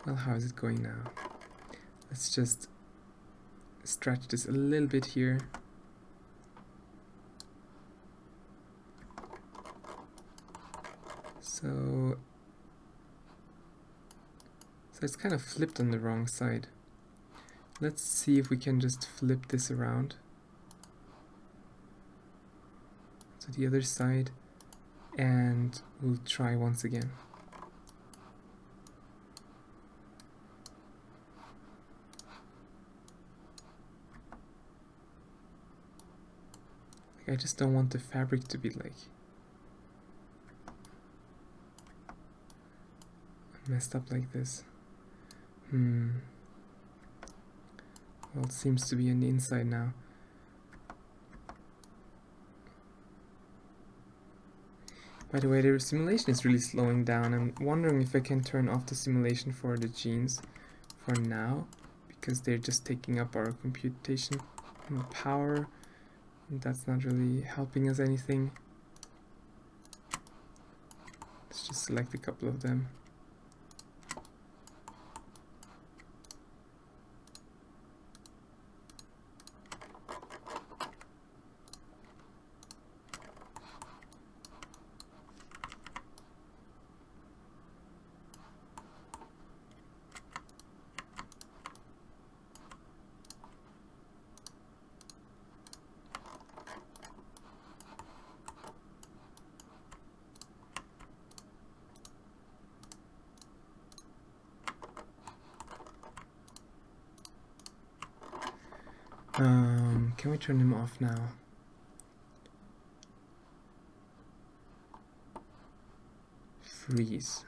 Well, how is it going now? Let's just stretch this a little bit here. So it's kind of flipped on the wrong side. Let's see if we can just flip this around to the other side, and we'll try once again. I just don't want the fabric to be like messed up like this. Well, it seems to be on the inside now. By the way, the simulation is really slowing down. I'm wondering if I can turn off the simulation for the jeans for now, because they're just taking up our computation power. That's not really helping us anything. Let's just select a couple of them. Can we turn them off now? Freeze.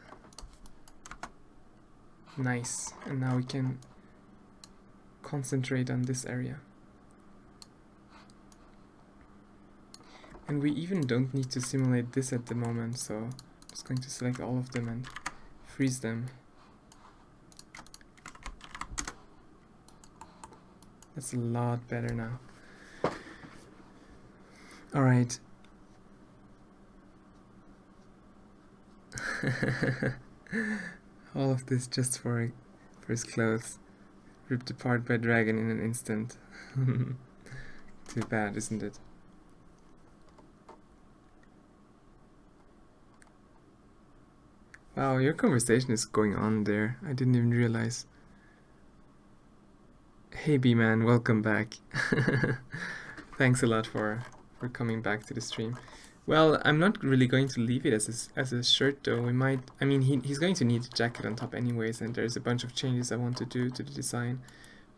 Nice. And now we can concentrate on this area. And we even don't need to simulate this at the moment, so I'm just going to select all of them and freeze them. That's a lot better now. Alright. All of this just for his clothes. Ripped apart by dragon in an instant. Too bad, isn't it? Wow, your conversation is going on there. I didn't even realize. Hey B-Man, welcome back. Thanks a lot for coming back to the stream. Well, I'm not really going to leave it as a shirt though. We might, I mean, he's going to need a jacket on top anyways, and there's a bunch of changes I want to do to the design.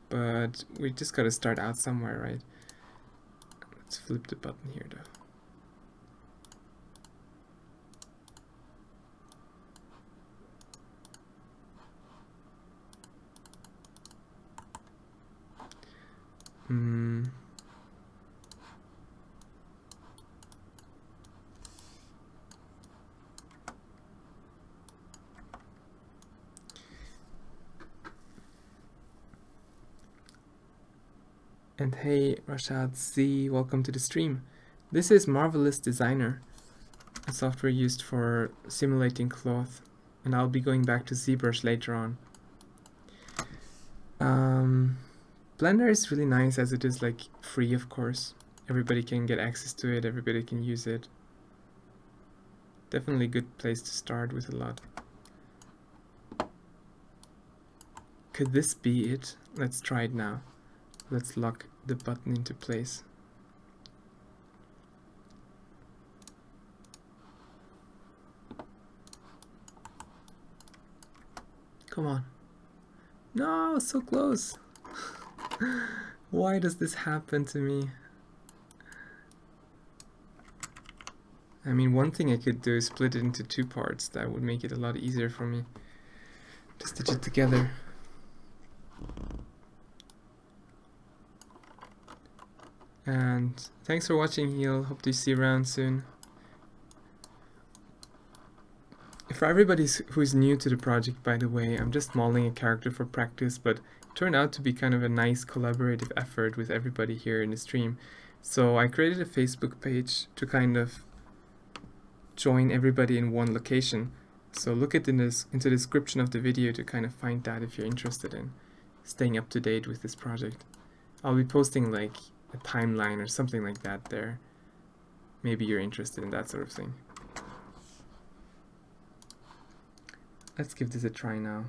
But we just gotta start out somewhere, right? Let's flip the button here though. And hey, Rashad Z, welcome to the stream. This is Marvelous Designer, a software used for simulating cloth, and I'll be going back to ZBrush later on. Blender is really nice as it is like free, of course. Everybody can get access to it, everybody can use it. Definitely a good place to start with a lot. Could this be it? Let's try it now. Let's lock the button into place. Come on. No, so close. Why does this happen to me? I mean, one thing I could do is split it into two parts. That would make it a lot easier for me to stitch it together. And thanks for watching, Heel. Hope to see you around soon. For everybody who's new to the project, by the way, I'm just modeling a character for practice, but it turned out to be kind of a nice collaborative effort with everybody here in the stream. So I created a Facebook page to kind of join everybody in one location. So look at into the description of the video to kind of find that if you're interested in staying up to date with this project. I'll be posting like a timeline or something like that there. Maybe you're interested in that sort of thing. Let's give this a try now.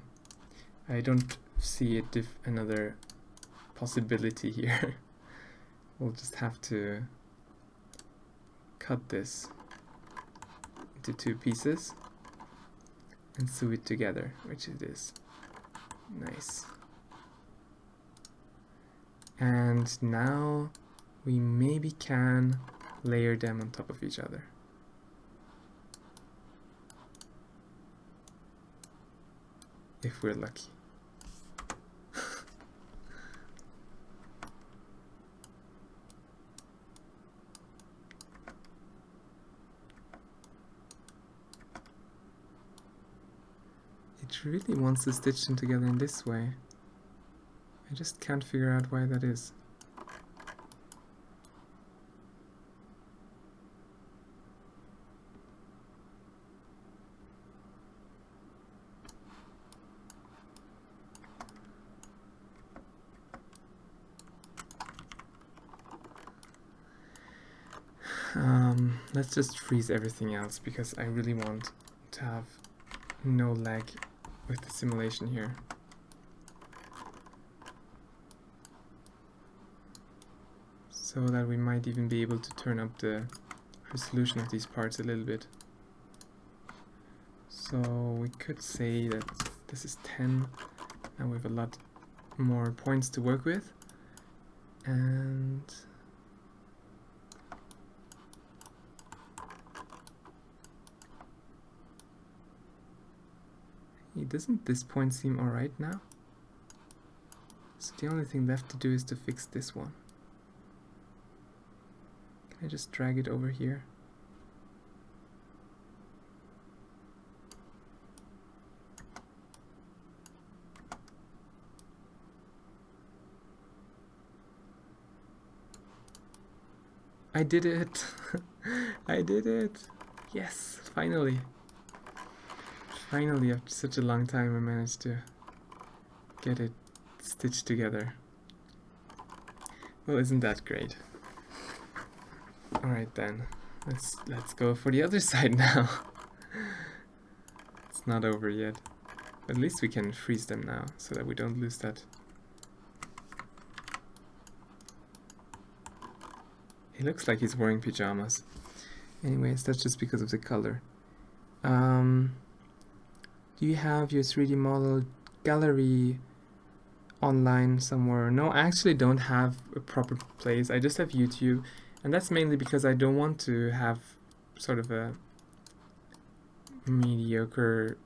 I don't see another possibility here. We'll just have to cut this into two pieces and sew it together, which it is. Nice. And now we maybe can layer them on top of each other. If we're lucky. It really wants to stitch them together in this way. I just can't figure out why that is. Let's just freeze everything else because I really want to have no lag with the simulation here. So that we might even be able to turn up the resolution of these parts a little bit. So we could say that this is 10. Now we have a lot more points to work with. And doesn't this point seem alright now? So the only thing left to do is to fix this one. Can I just drag it over here? I did it! I did it! Yes, finally! Finally, after such a long time, I managed to get it stitched together. Well, isn't that great? Alright then, let's go for the other side now. It's not over yet. At least we can freeze them now, so that we don't lose that. He looks like he's wearing pajamas. Anyways, that's just because of the color. Do you have your 3D model gallery online somewhere? No, I actually don't have a proper place. I just have YouTube, and that's mainly because I don't want to have sort of a mediocre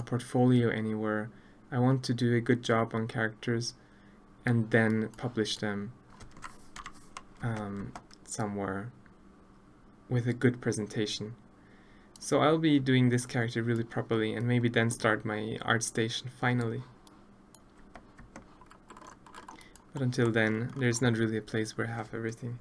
portfolio anywhere. I want to do a good job on characters and then publish them somewhere with a good presentation. So I'll be doing this character really properly and maybe then start my art station finally. But until then, there's not really a place where I have everything.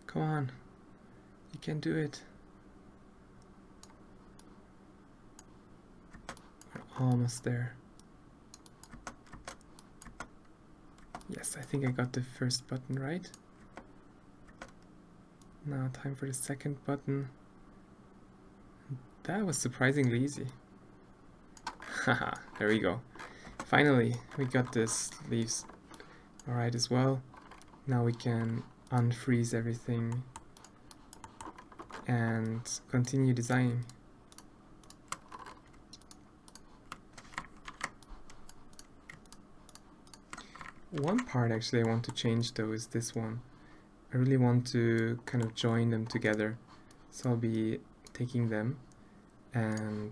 Come on, you can do it. We're almost there. Yes, I think I got the first button right. Now time for the second button. That was surprisingly easy. Haha, there we go. Finally, we got the sleeves alright as well. Now we can unfreeze everything and continue designing. One part actually I want to change though is this one. I really want to kind of join them together. So I'll be taking them and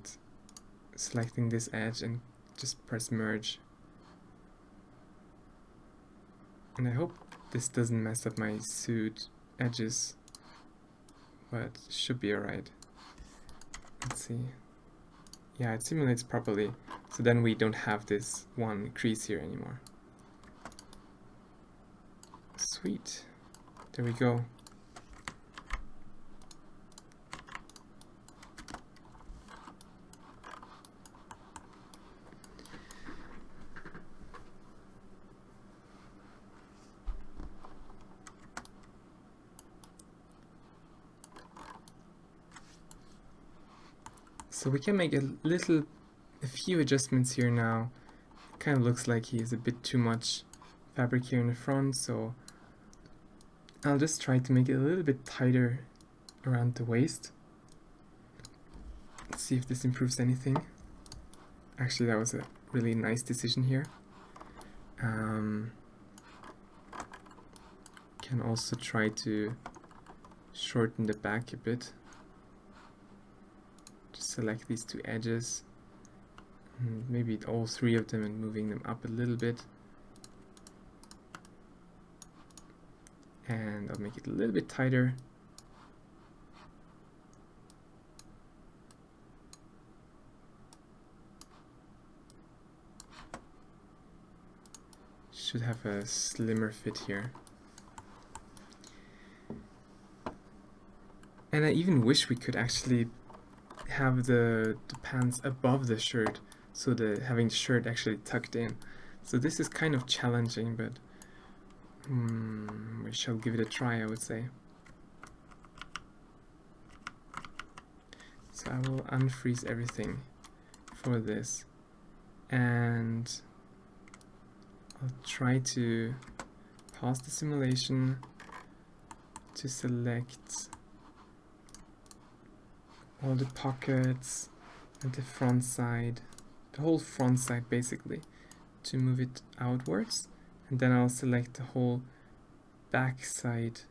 selecting this edge and just press merge. And I hope this doesn't mess up my suit edges, but it should be alright. Let's see. Yeah, it simulates properly, so then we don't have this one crease here anymore. Sweet. There we go. So we can make a few adjustments here now. It kind of looks like he has a bit too much fabric here in the front, so I'll just try to make it a little bit tighter around the waist. Let's see if this improves anything. Actually, that was a really nice decision here. Can also try to shorten the back a bit. Just select these two edges, maybe all three of them, and moving them up a little bit. And I'll make it a little bit tighter. Should have a slimmer fit here. And I even wish we could actually have the pants above the shirt, so having the shirt actually tucked in. So this is kind of challenging, but we shall give it a try, I would say. So I will unfreeze everything for this, and I'll try to pause the simulation to select all the pockets and the front side, the whole front side basically, to move it outwards, and then I'll select the whole back side,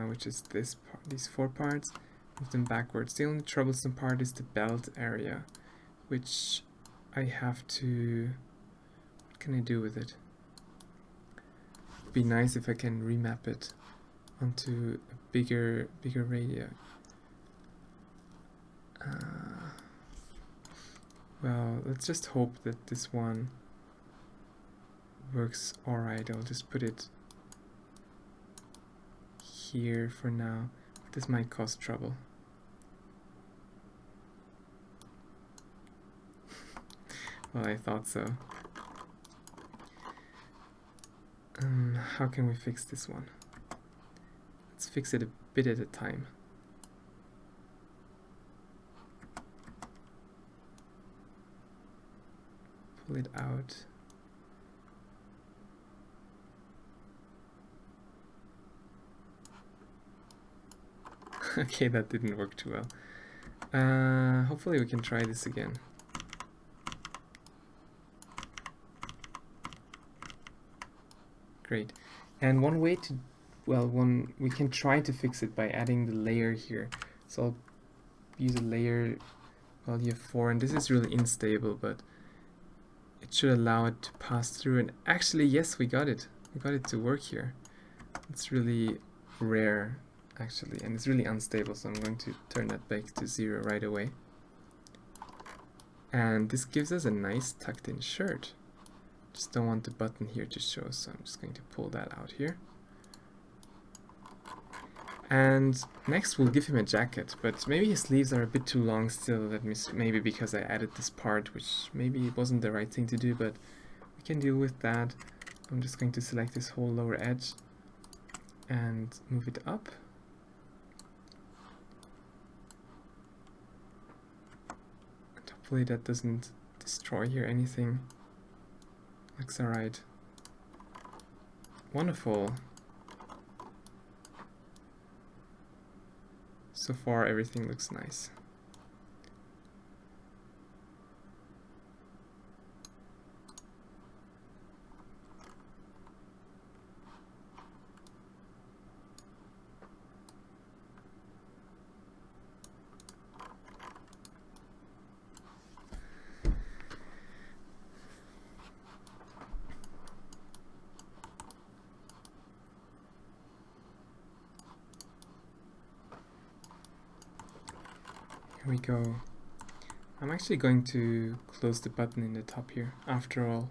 which is this part, these four parts, move them backwards. The only troublesome part is the belt area, which I have to, what can I do with it? It'd be nice if I can remap it onto a bigger radius. Well, let's just hope that this one works alright. I'll just put it here for now. This might cause trouble. Well, I thought so. How can we fix this one? Let's fix it a bit at a time. Pull it out. Okay, that didn't work too well. Hopefully we can try this again. Great. And one way to, well, we can try to fix it by adding the layer here. So I'll use a layer value of 4, and this is really unstable, but it should allow it to pass through. And actually, yes, we got it. We got it to work here. It's really rare, actually, and it's really unstable, so I'm going to turn that back to 0 right away. And this gives us a nice tucked in shirt. Just don't want the button here to show, so I'm just going to pull that out here. And next we'll give him a jacket, but maybe his sleeves are a bit too long still. That maybe because I added this part, which maybe it wasn't the right thing to do, but we can deal with that. I'm just going to select this whole lower edge and move it up. And hopefully that doesn't destroy here anything. Looks alright. Wonderful. So far everything looks nice. Here we go. I'm actually going to close the button in the top here, after all.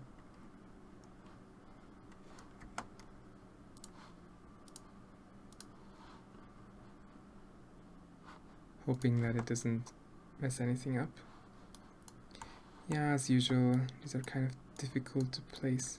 Hoping that it doesn't mess anything up. Yeah, as usual, these are kind of difficult to place.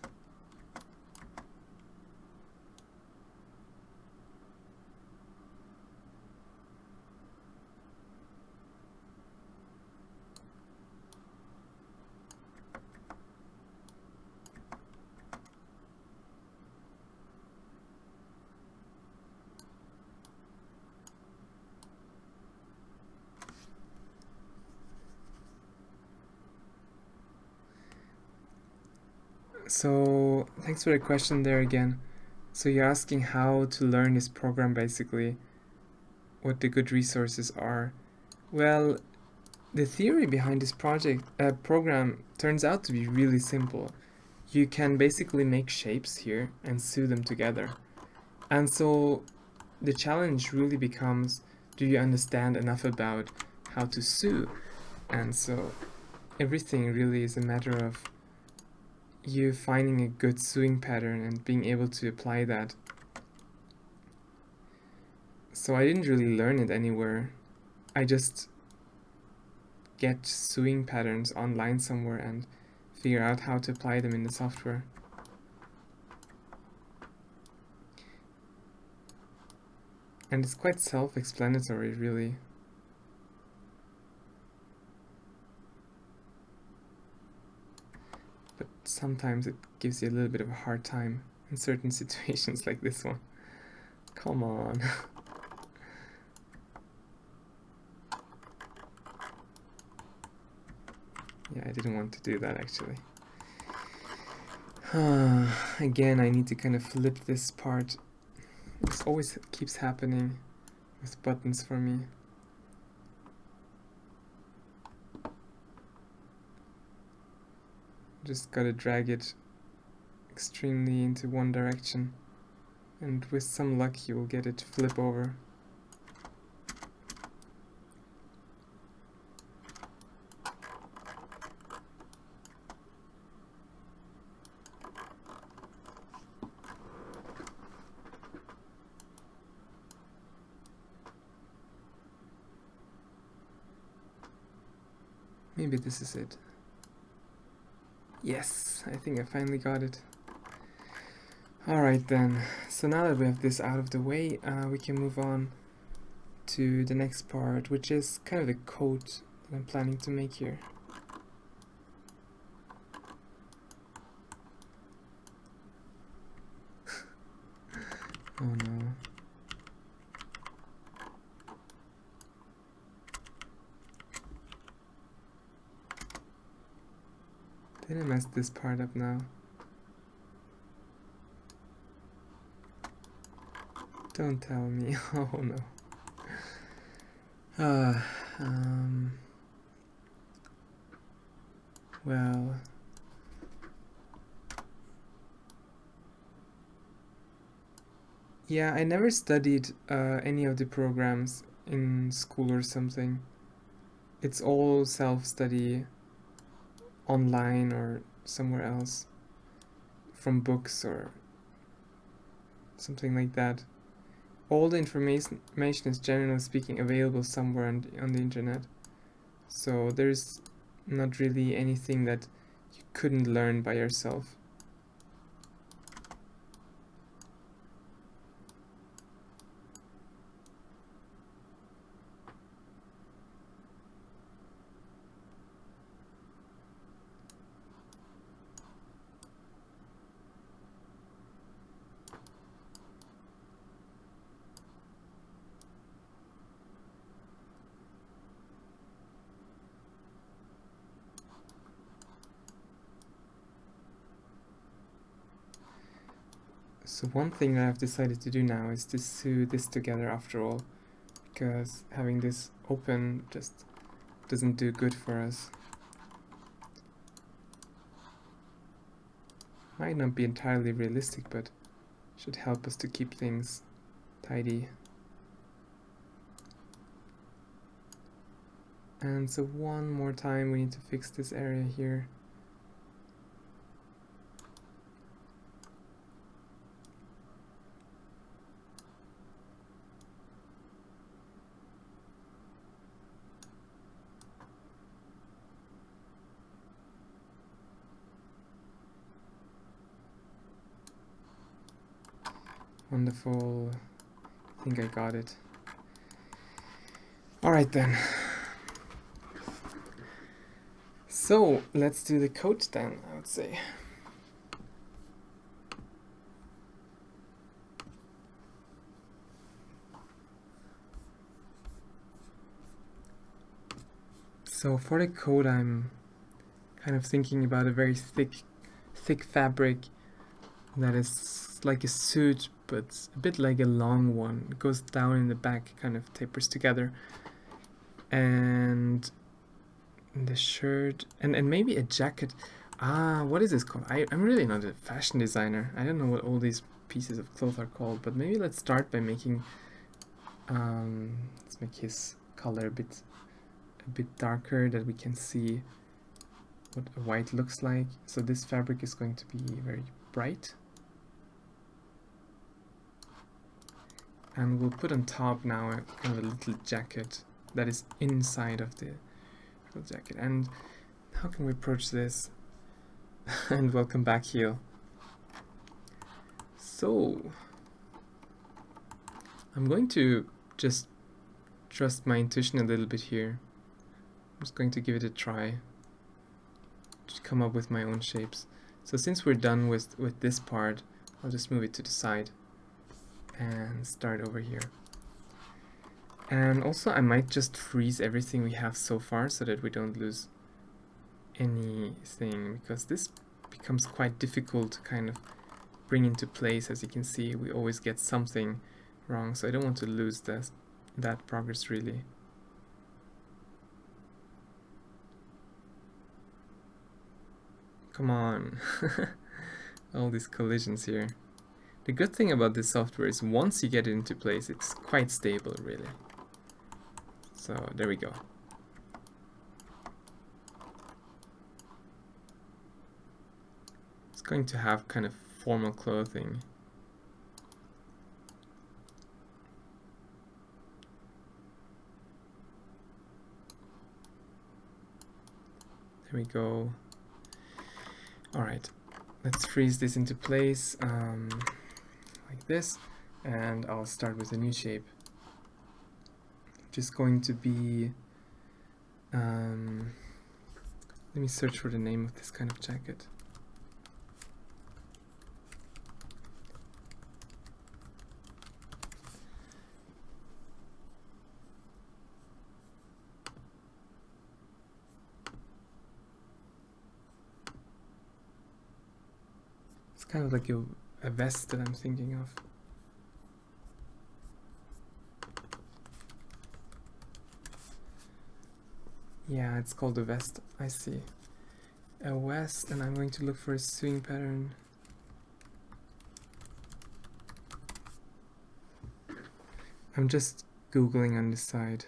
So, thanks for the question there again. So you're asking how to learn this program, basically, what the good resources are. Well, the theory behind this program turns out to be really simple. You can basically make shapes here and sew them together. And so the challenge really becomes, do you understand enough about how to sew? And so everything really is a matter of you finding a good sewing pattern and being able to apply that. So I didn't really learn it anywhere. I just get sewing patterns online somewhere and figure out how to apply them in the software. And it's quite self-explanatory, really. But sometimes it gives you a little bit of a hard time in certain situations like this one. Come on. Yeah, I didn't want to do that actually. Again, I need to kind of flip this part. This always keeps happening with buttons for me. Just gotta drag it extremely into one direction, and with some luck you will get it to flip over. Maybe this is it. Yes, I think I finally got it. Alright then, so now that we have this out of the way, we can move on to the next part, which is kind of the coat that I'm planning to make here. Oh no. Did I mess this part up now? Don't tell me. Oh no. Well, yeah, I never studied any of the programs in school or something. It's all self-study online or somewhere else, from books or something like that. All the information is, generally speaking, available somewhere on the internet. So there's not really anything that you couldn't learn by yourself. So one thing that I've decided to do now is to sew this together after all, because having this open just doesn't do good for us. Might not be entirely realistic, but should help us to keep things tidy. And so one more time we need to fix this area here. Wonderful. I think I got it. Alright then. So let's do the coat then, I would say. So for the coat, I'm kind of thinking about a very thick fabric that is like a suit, but a bit like a long one. It goes down in the back, kind of tapers together. And the shirt, and maybe a jacket. What is this called? I'm really not a fashion designer. I don't know what all these pieces of cloth are called, but maybe let's start by making, let's make his color a bit darker, that we can see what a white looks like. So this fabric is going to be very bright. And we'll put on top now a kind of a little jacket that is inside of the jacket. And how can we approach this? And welcome back, Heel. So I'm going to just trust my intuition a little bit here. I'm just going to give it a try, just come up with my own shapes. So since we're done with this part, I'll just move it to the side and start over here. And also I might just freeze everything we have so far so that we don't lose anything, because this becomes quite difficult to kind of bring into place. As you can see, we always get something wrong, so I don't want to lose that progress really. Come on. All these collisions here. The good thing about this software is once you get it into place, it's quite stable really. So there we go. It's going to have kind of formal clothing. There we go. Alright, let's freeze this into place like this, and I'll start with a new shape. Just going to be, let me search for the name of this kind of jacket. kind of like a vest that I'm thinking of. Yeah, it's called a vest, I see. A vest, and I'm going to look for a sewing pattern. I'm just Googling on the side.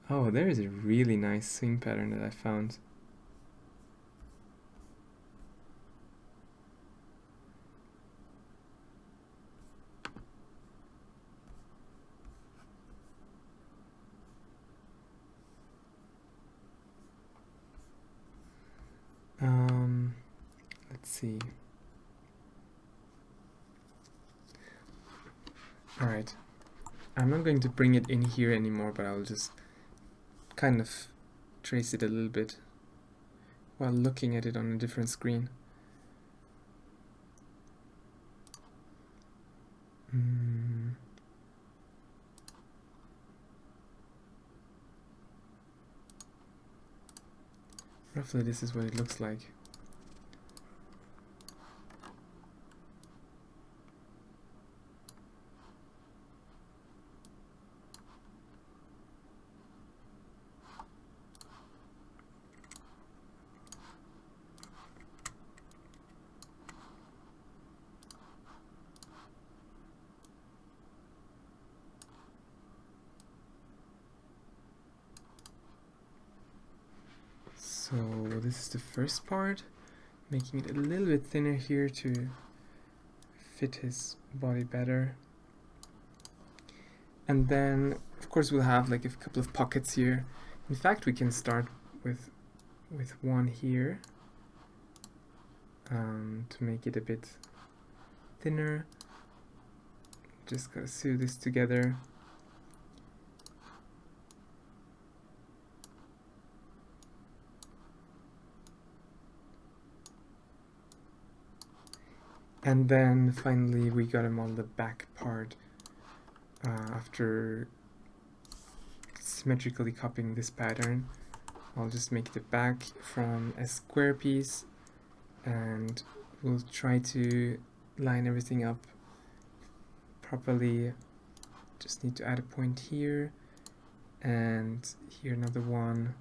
Oh, there is a really nice swing pattern that I found. Let's see. All right. I'm not going to bring it in here anymore, but I'll just kind of trace it a little bit while looking at it on a different screen. Roughly this is what it looks like. So this is the first part, making it a little bit thinner here to fit his body better. And then, of course, we'll have like a couple of pockets here. In fact, we can start with one here to make it a bit thinner. Just gotta sew this together. And then finally we got him on the back part after symmetrically copying this pattern. I'll just make the back from a square piece, and we'll try to line everything up properly. Just need to add a point here, and here another one.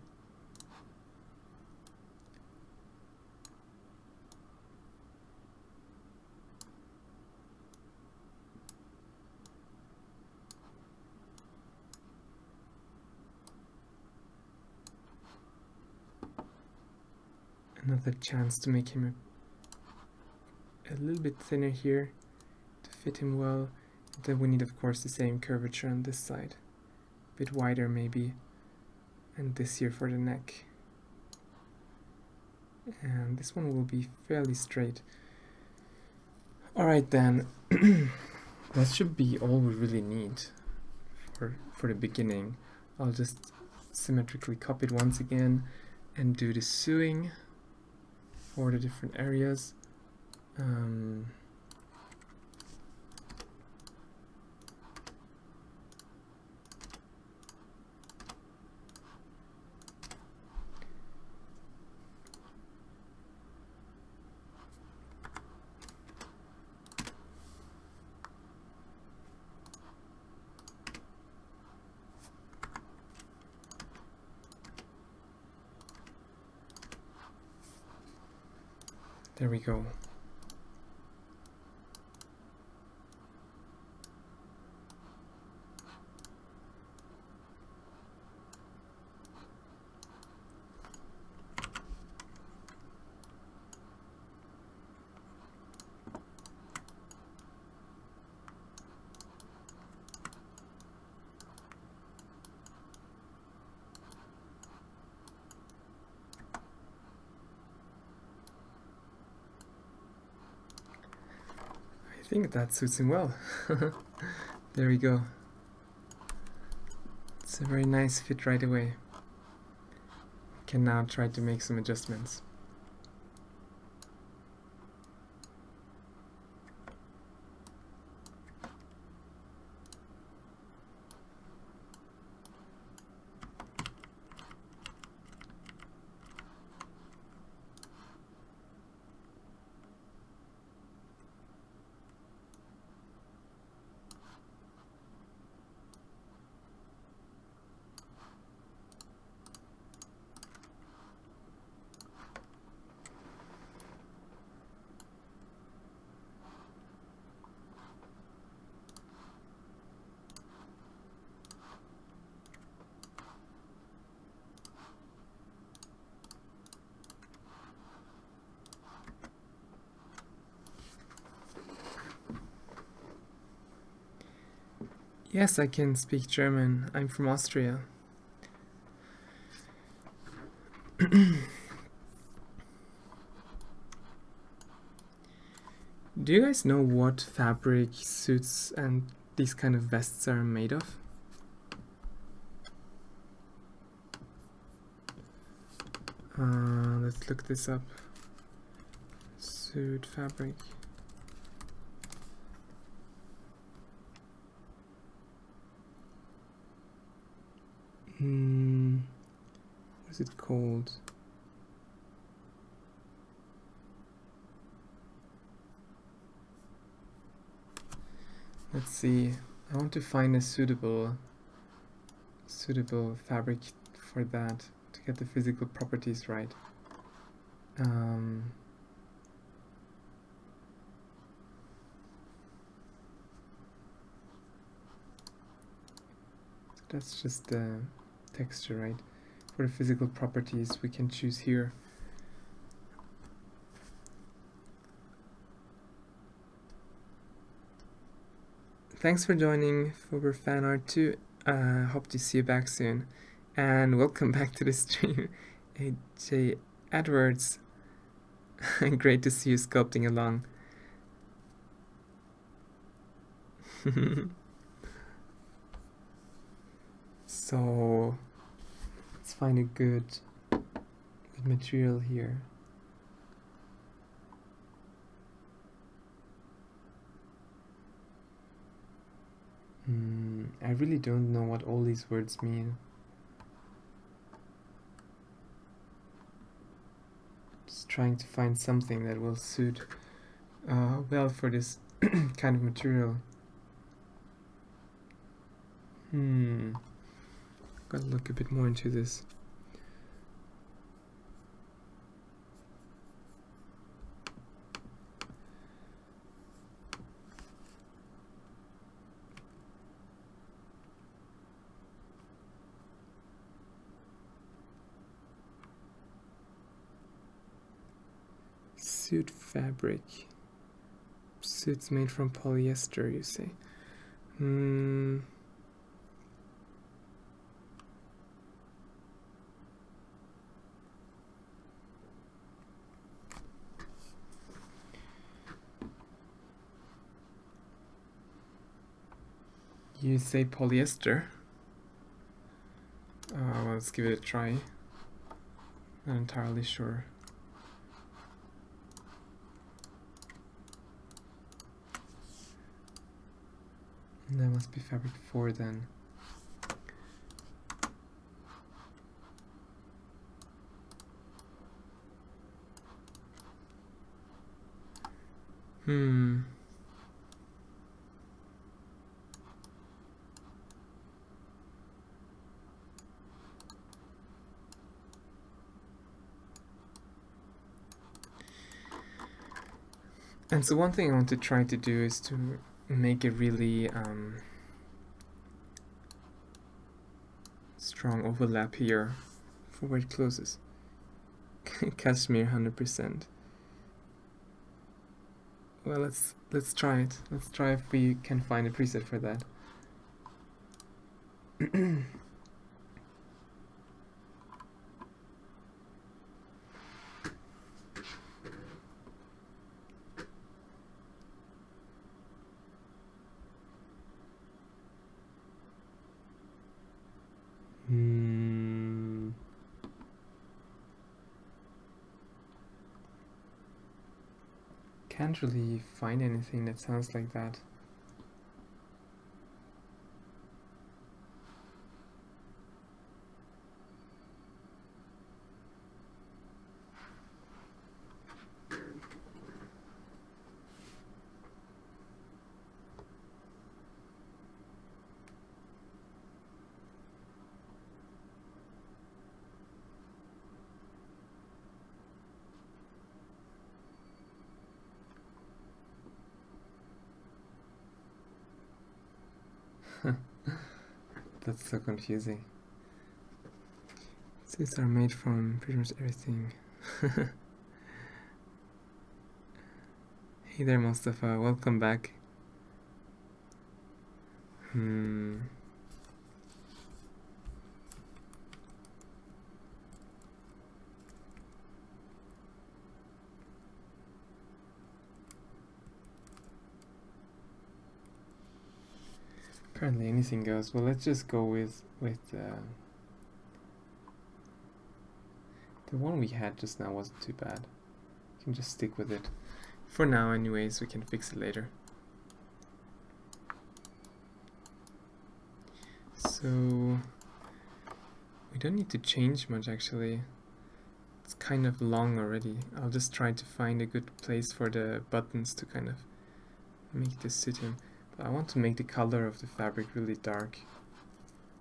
Another chance to make him a little bit thinner here to fit him well. And then we need, of course, the same curvature on this side, a bit wider maybe, and this here for the neck. And this one will be fairly straight. Alright then, that should be all we really need for the beginning. I'll just symmetrically copy it once again and do the sewing for the different areas. There we go. I think that suits him well. There we go. It's a very nice fit right away. Can now try to make some adjustments. Yes, I can speak German. I'm from Austria. Do you guys know what fabric suits and these kind of vests are made of? Let's look this up. Suit fabric. What is it called? Let's see. I want to find a suitable fabric for that to get the physical properties right. That's just the texture, right? For the physical properties, we can choose here. Thanks for joining for fan art 2. Hope to see you back soon. And welcome back to the stream, AJ Edwards. Great to see you sculpting along. So let's find a good material here. I really don't know what all these words mean. Just trying to find something that will suit well for this kind of material. Gotta look a bit more into this. Suit fabric. Suits made from polyester, you say? You say polyester? Well, let's give it a try. Not entirely sure. That must be fabric 4 then. And so one thing I want to try to do is to make a really strong overlap here for where it closes. Cashmere 100%. Well, let's try it. Let's try if we can find a preset for that. Can't really find anything that sounds like that. That's so confusing. These are made from pretty much everything. Hey there, Mustafa. Welcome back. Apparently anything goes. Well, let's just go with the one we had just now wasn't too bad. We can just stick with it for now anyways. We can fix it later. So we don't need to change much actually. It's kind of long already. I'll just try to find a good place for the buttons to kind of make this suit him. But I want to make the color of the fabric really dark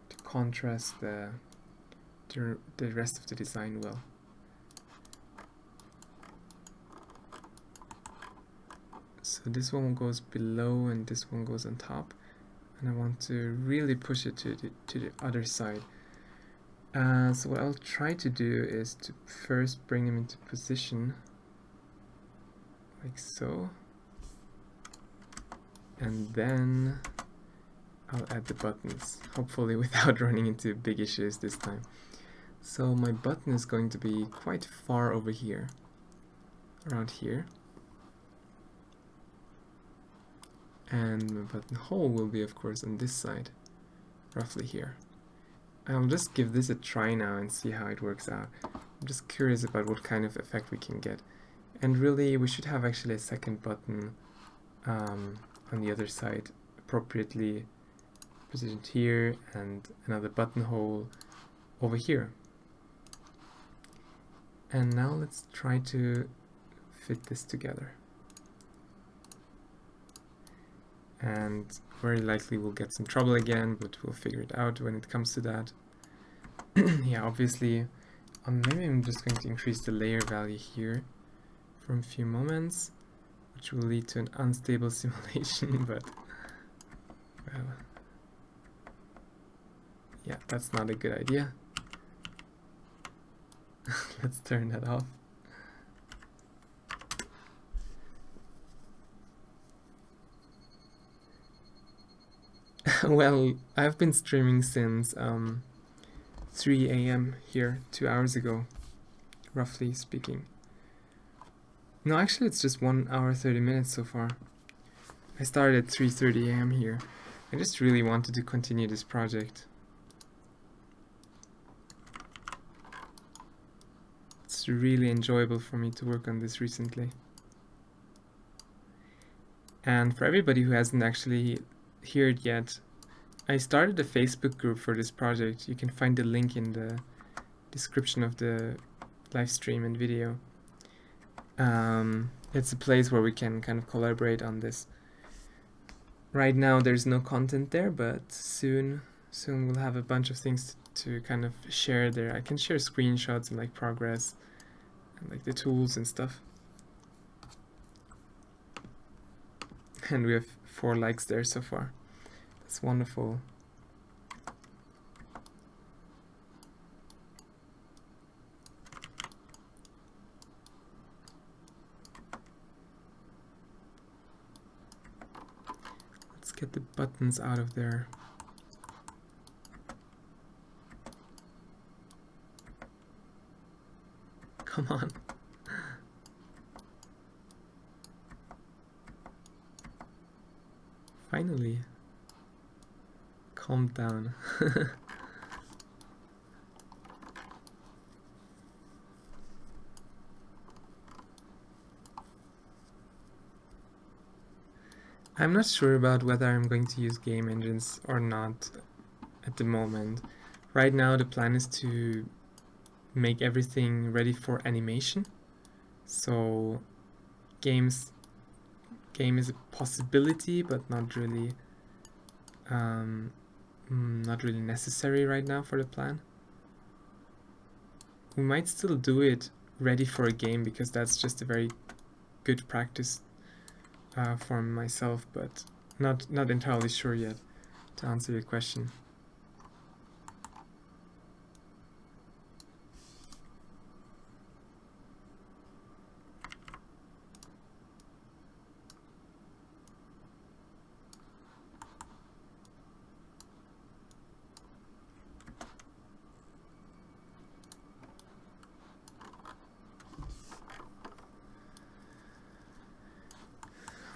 to contrast the rest of the design well. So this one goes below and this one goes on top, and I want to really push it to the other side. So what I'll try to do is to first bring them into position like so, and then I'll add the buttons, hopefully without running into big issues this time. So my button is going to be quite far over here, around here, and my buttonhole will be of course on this side, roughly here. I'll just give this a try now and see how it works out. I'm just curious about what kind of effect we can get. And really, we should have actually a second button on the other side, appropriately positioned here, and another buttonhole over here. And now let's try to fit this together. And very likely we'll get some trouble again, but we'll figure it out when it comes to that. Yeah, obviously, maybe I'm just going to increase the layer value here for a few moments, which will lead to an unstable simulation, but, well, yeah, that's not a good idea. Let's turn that off. Well, I've been streaming since 3 AM here, 2 hours ago, roughly speaking. No, actually it's just 1 hour 30 minutes so far. I started at 3:30 AM here. I just really wanted to continue this project. It's really enjoyable for me to work on this recently. And for everybody who hasn't actually heard yet, I started a Facebook group for this project. You can find the link in the description of the live stream and video. It's a place where we can kind of collaborate on this. Right now there's no content there, but soon we'll have a bunch of things to kind of share there. I can share screenshots and like progress and like the tools and stuff. And we have 4 likes there so far. That's wonderful. Let's get the buttons out of there. Come on. Finally. Calm down. I'm not sure about whether I'm going to use game engines or not at the moment. Right now the plan is to make everything ready for animation. So game is a possibility, but not really necessary right now for the plan. We might still do it ready for a game because that's just a very good practice for myself, but not entirely sure yet to answer your question.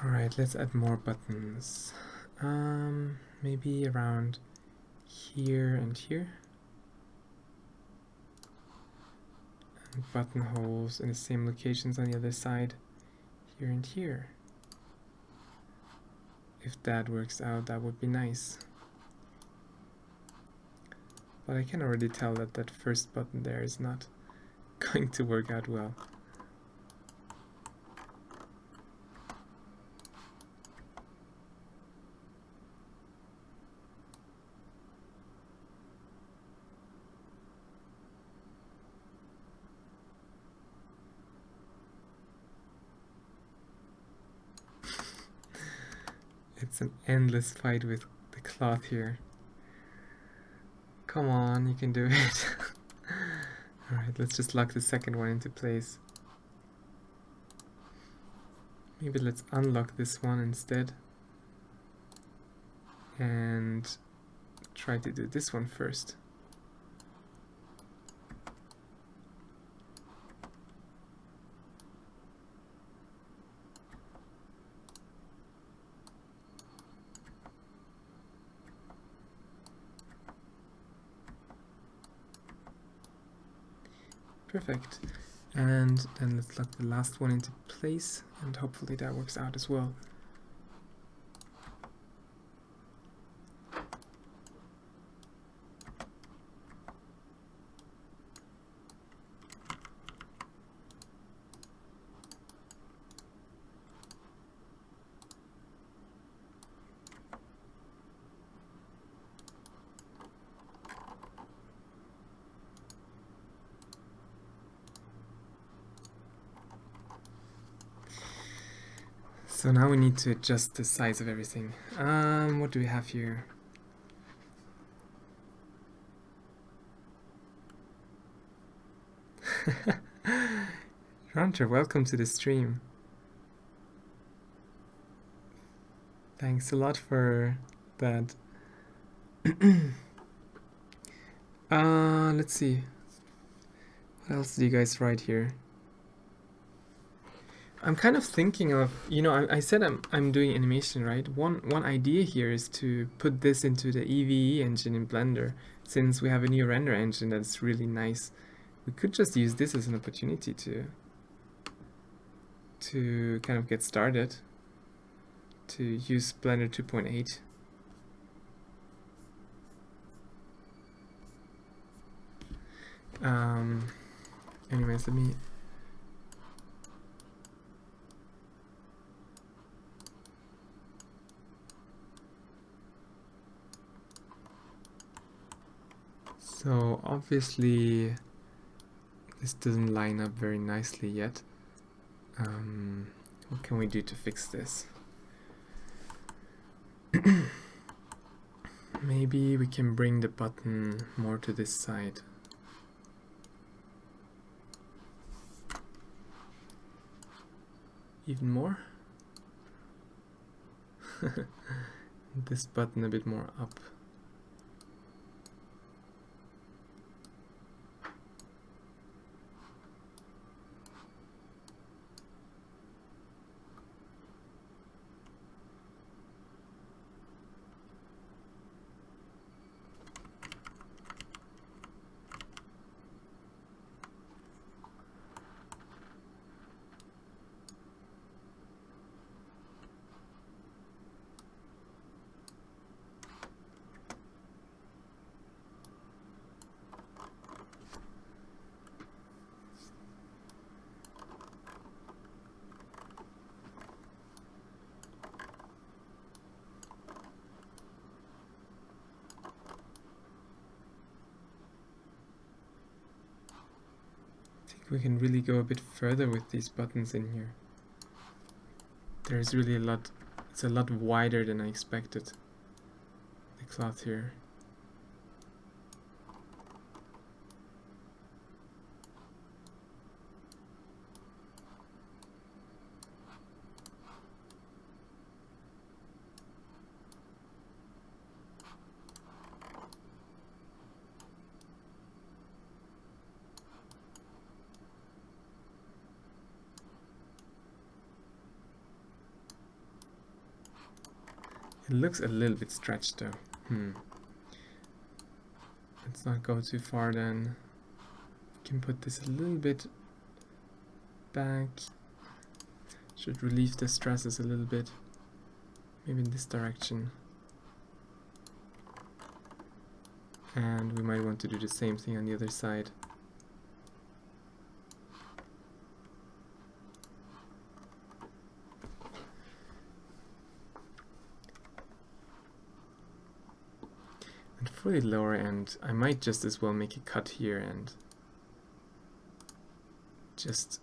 Alright, let's add more buttons. Maybe around here and here. And buttonholes in the same locations on the other side, here and here. If that works out, that would be nice. But I can already tell that that first button there is not going to work out well. It's an endless fight with the cloth here. Come on, you can do it. Alright, let's just lock the second one into place. Maybe let's unlock this one instead. And try to do this one first. Perfect. And then let's lock the last one into place, and hopefully that works out as well. So now we need to adjust the size of everything. What do we have here? Kreuter, welcome to the stream. Thanks a lot for that. Let's see. What else do you guys write here? I'm kind of thinking of, you know, I said I'm doing animation, right? One idea here is to put this into the Eevee engine in Blender. Since we have a new render engine that's really nice, we could just use this as an opportunity to kind of get started, to use Blender 2.8. Anyways, let me... So obviously this doesn't line up very nicely yet. What can we do to fix this? Maybe we can bring the button more to this side. Even more? This button a bit more up. We can really go a bit further with these buttons in here. There's really a lot, it's a lot wider than I expected, the cloth here. It looks a little bit stretched though. Let's not go too far then. Can put this a little bit back. Should relieve the stresses a little bit. Maybe in this direction. And we might want to do the same thing on the other side. And for the lower end, I might just as well make a cut here and just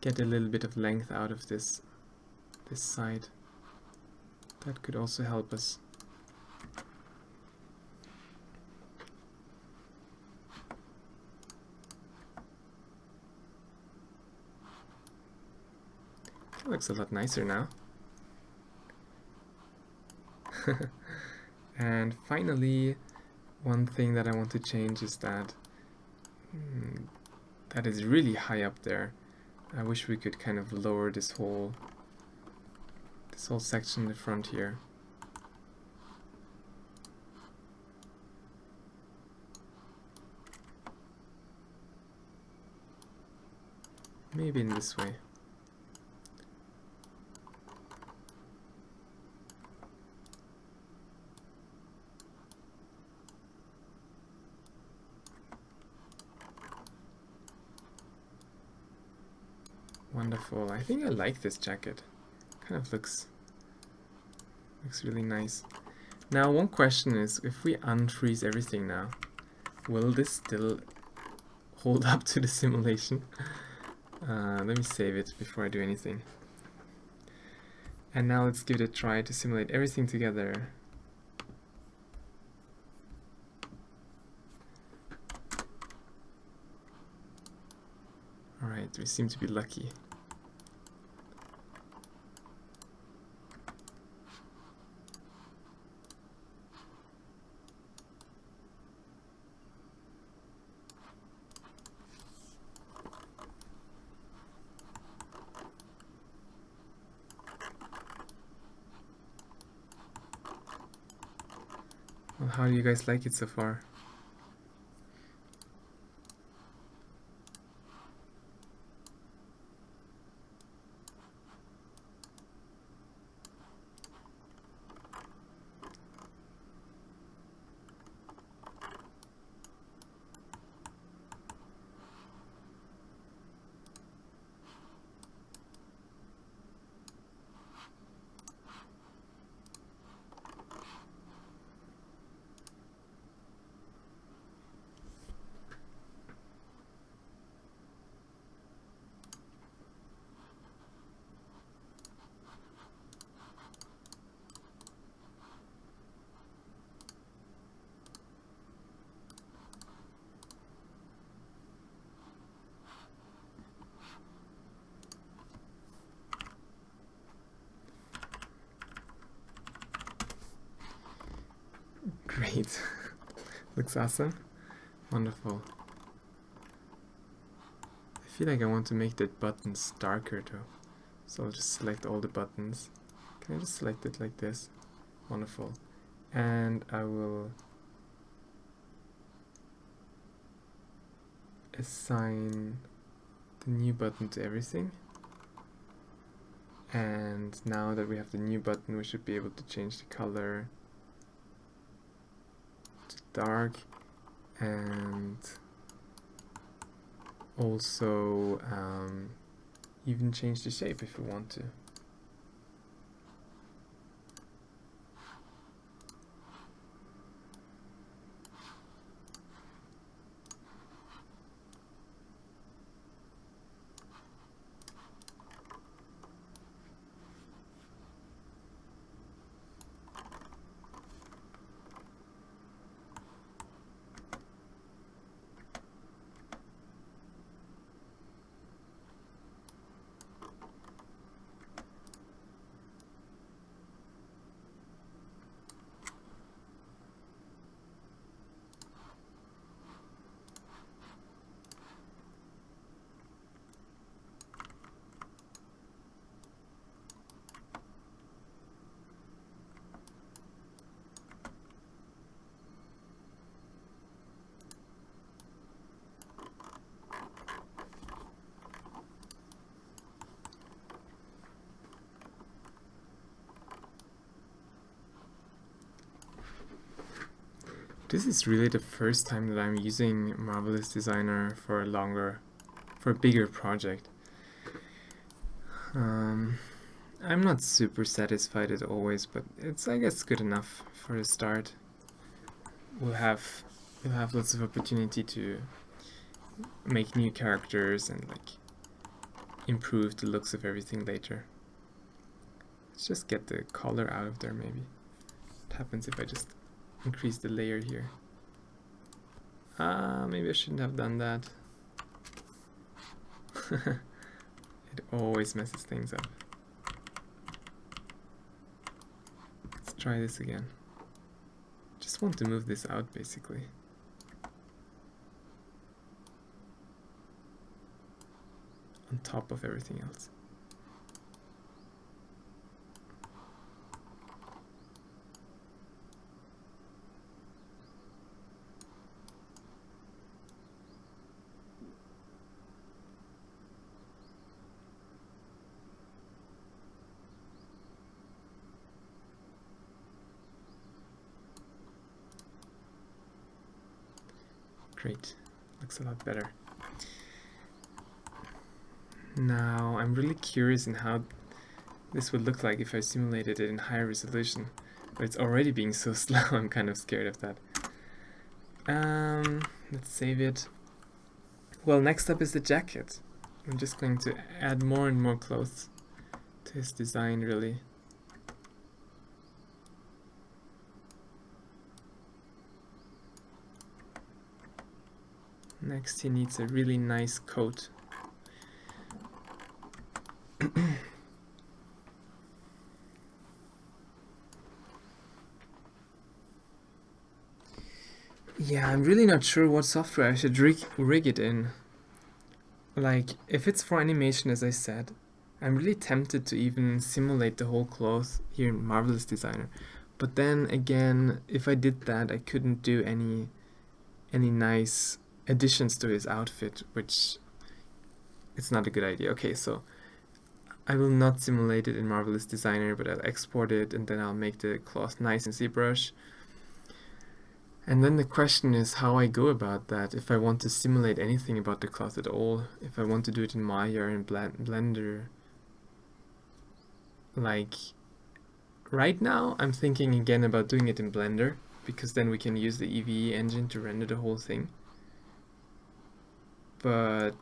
get a little bit of length out of this side. That could also help us. It looks a lot nicer now. And finally, one thing that I want to change is that that is really high up there. I wish we could kind of lower this whole section in the front here. Maybe in this way. Wonderful. I think I like this jacket. Kind of looks really nice. Now one question is, if we unfreeze everything now, will this still hold up to the simulation? Let me save it before I do anything. And now let's give it a try to simulate everything together. Alright, we seem to be lucky. Well, how do you guys like it so far? Great. Looks awesome. Wonderful. I feel like I want to make the buttons darker though. So I'll just select all the buttons. Can I just select it like this? Wonderful. And I will assign the new button to everything. And now that we have the new button, we should be able to change the color to dark, and also even change the shape if we want to. This is really the first time that I'm using Marvelous Designer for a bigger project. I'm not super satisfied as always, but it's, I guess, good enough for a start. We'll have lots of opportunity to make new characters and like improve the looks of everything later. Let's just get the color out of there maybe. What happens if I just increase the layer here? Maybe I shouldn't have done that. It always messes things up. Let's try this again. Just want to move this out basically. On top of everything else. Great, looks a lot better. Now, I'm really curious in how this would look like if I simulated it in higher resolution. But it's already being so slow, I'm kind of scared of that. Let's save it. Well, next up is the jacket. I'm just going to add more and more clothes to his design, really. Next, he needs a really nice coat. Yeah, I'm really not sure what software I should rig it in. Like, if it's for animation, as I said, I'm really tempted to even simulate the whole cloth here in Marvelous Designer. But then again, if I did that, I couldn't do any nice additions to his outfit, which it's not a good idea. Okay, so I will not simulate it in Marvelous Designer, but I'll export it and then I'll make the cloth nice in ZBrush. And then the question is how I go about that, if I want to simulate anything about the cloth at all, if I want to do it in Maya or in Blender. Like, right now I'm thinking again about doing it in Blender, because then we can use the Eevee engine to render the whole thing. But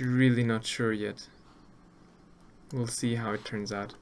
really not sure yet. We'll see how it turns out.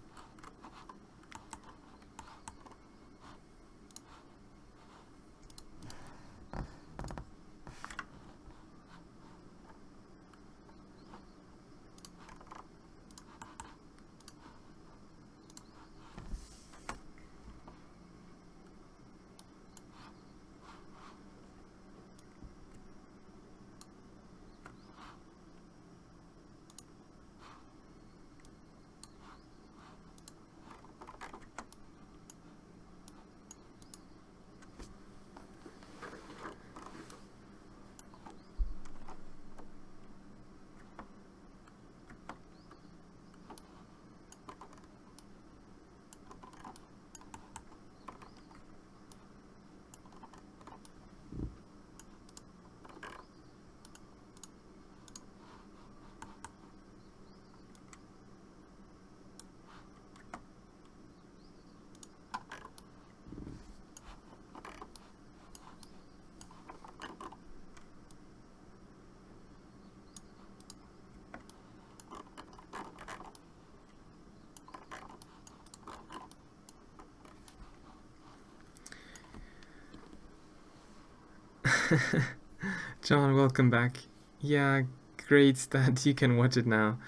John, welcome back. Yeah, great that you can watch it now.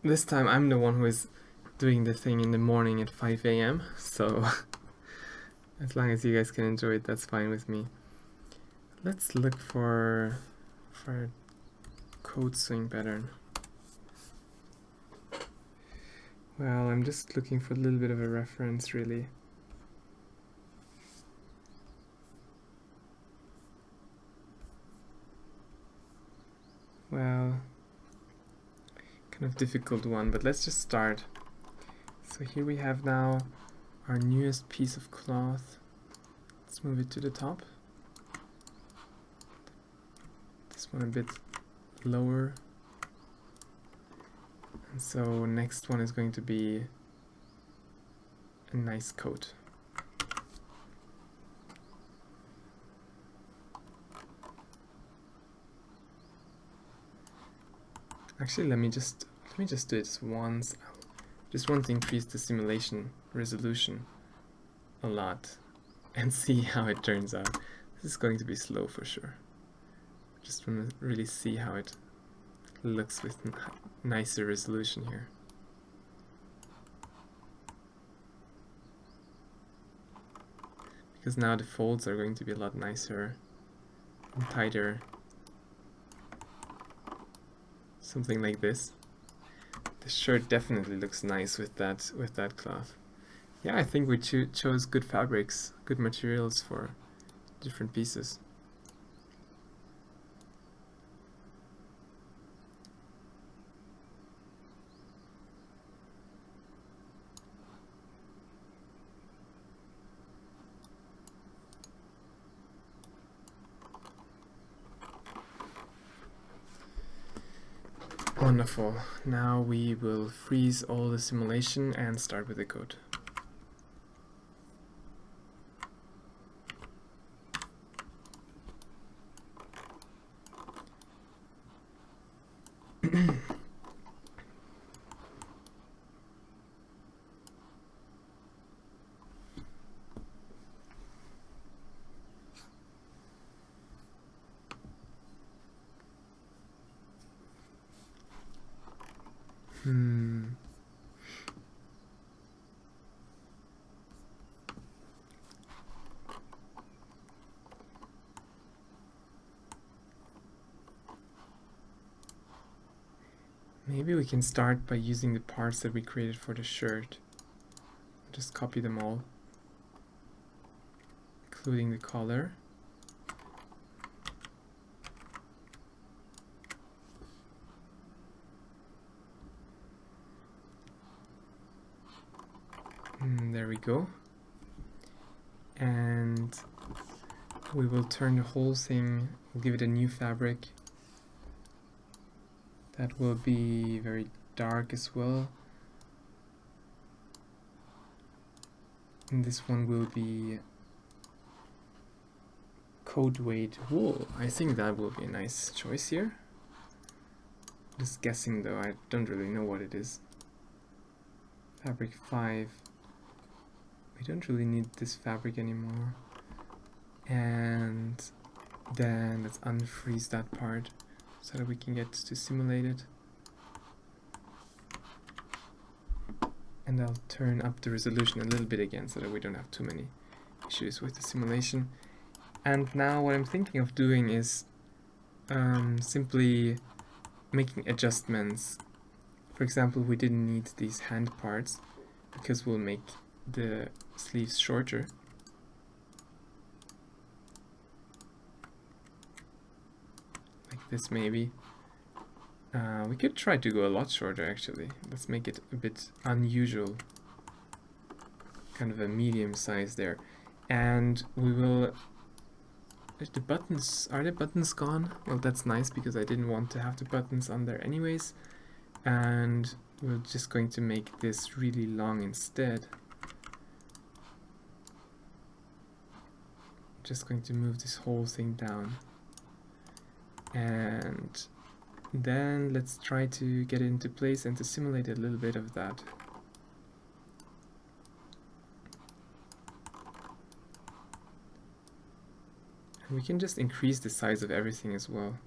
This time I'm the one who is doing the thing in the morning at 5 a.m. So as long as you guys can enjoy it, that's fine with me. Let's look for a code swing pattern. Well, I'm just looking for a little bit of a reference, really. Well, kind of difficult one, but let's just start. So here we have now our newest piece of cloth. Let's move it to the top. This one a bit lower. And so next one is going to be a nice coat. Actually, let me just do it once. Just want to increase the simulation resolution a lot and see how it turns out. This is going to be slow for sure. Just want to really see how it looks with nicer resolution here. Because now the folds are going to be a lot nicer and tighter. Something like this. The shirt definitely looks nice with that cloth. Yeah, I think we chose good fabrics, good materials for different pieces. Wonderful. Now we will freeze all the simulation and start with the code. Maybe we can start by using the parts that we created for the shirt. Just copy them all, including the collar. There we go. And we will turn the whole thing, we'll give it a new fabric. That will be very dark as well. And this one will be coat weight wool. I think that will be a nice choice here. Just guessing though, I don't really know what it is. Fabric 5. We don't really need this fabric anymore. And then let's unfreeze that part so that we can get to simulate it. And I'll turn up the resolution a little bit again so that we don't have too many issues with the simulation. And now what I'm thinking of doing is simply making adjustments. For example, we didn't need these hand parts because we'll make the sleeves shorter. Like this maybe. We could try to go a lot shorter actually. Let's make it a bit unusual. Kind of a medium size there. And we will... The buttons, are the buttons gone? Well, that's nice because I didn't want to have the buttons on there anyways. And we're just going to make this really long instead. Just going to move this whole thing down. And then let's try to get it into place and to simulate a little bit of that. And we can just increase the size of everything as well.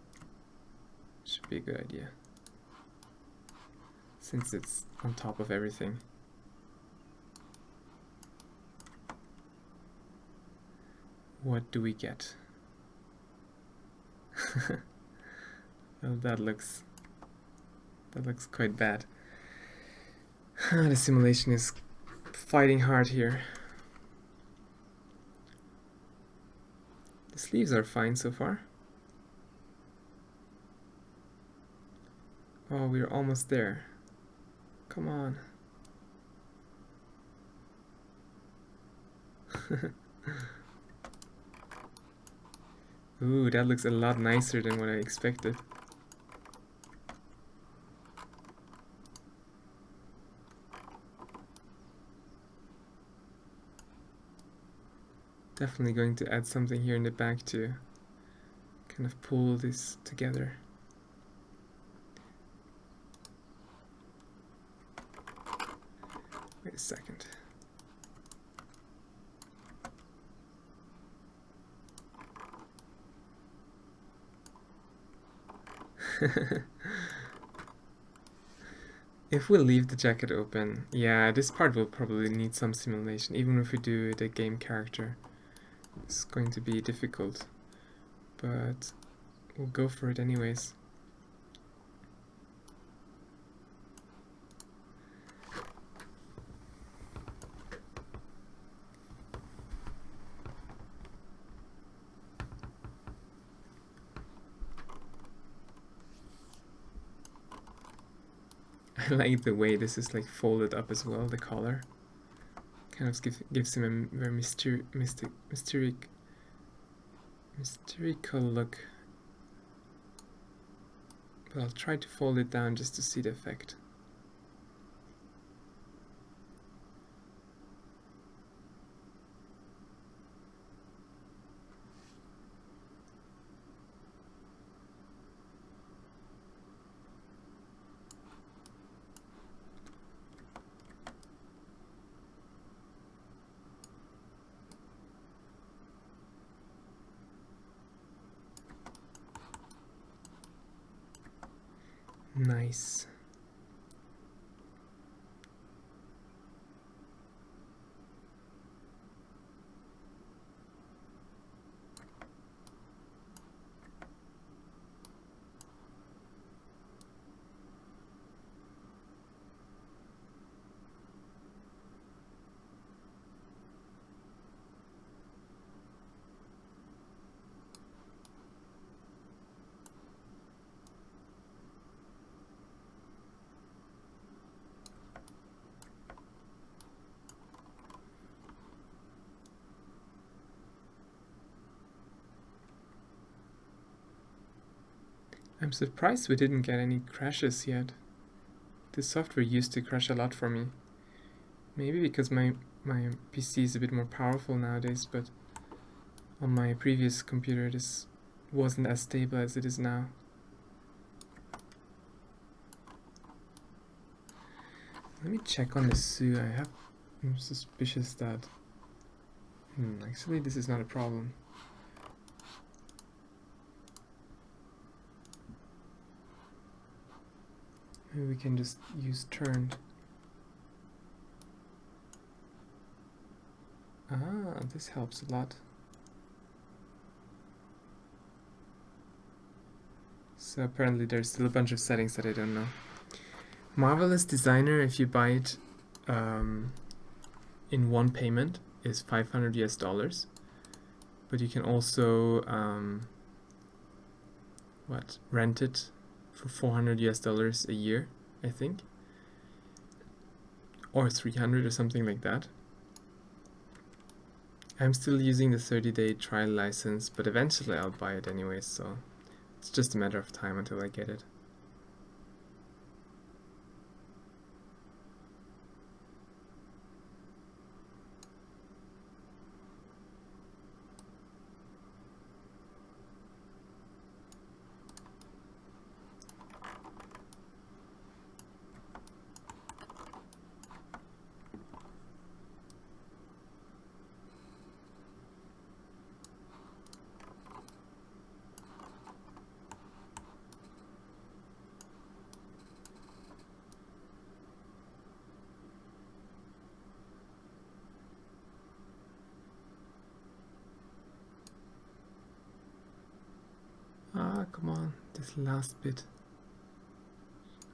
Should be a good idea, since it's on top of everything. What do we get? Well, that looks quite bad. The simulation is fighting hard here. The sleeves are fine so far. Oh, we're almost there. Come on. Ooh, that looks a lot nicer than what I expected. Definitely going to add something here in the back to kind of pull this together. Wait a second. If we leave the jacket open, yeah, this part will probably need some simulation, even if we do the game character. It's going to be difficult, but we'll go for it anyways. I like the way this is like folded up as well, the collar. Kind of gives him a very mystical look. But I'll try to fold it down just to see the effect. Nice. I'm surprised we didn't get any crashes yet. The software used to crash a lot for me. Maybe because my PC is a bit more powerful nowadays, but on my previous computer this wasn't as stable as it is now. Let me check on the Sue. I'm suspicious that... actually this is not a problem. Maybe we can just use turned. Ah, this helps a lot. So apparently there's still a bunch of settings that I don't know. Marvelous Designer, if you buy it in one payment, is $500 US. But you can also rent it for $400 US a year, I think, or 300 or something like that. I'm still using the 30-day trial license, but eventually I'll buy it anyways, so it's just a matter of time until I get it. Ah, come on, this last bit.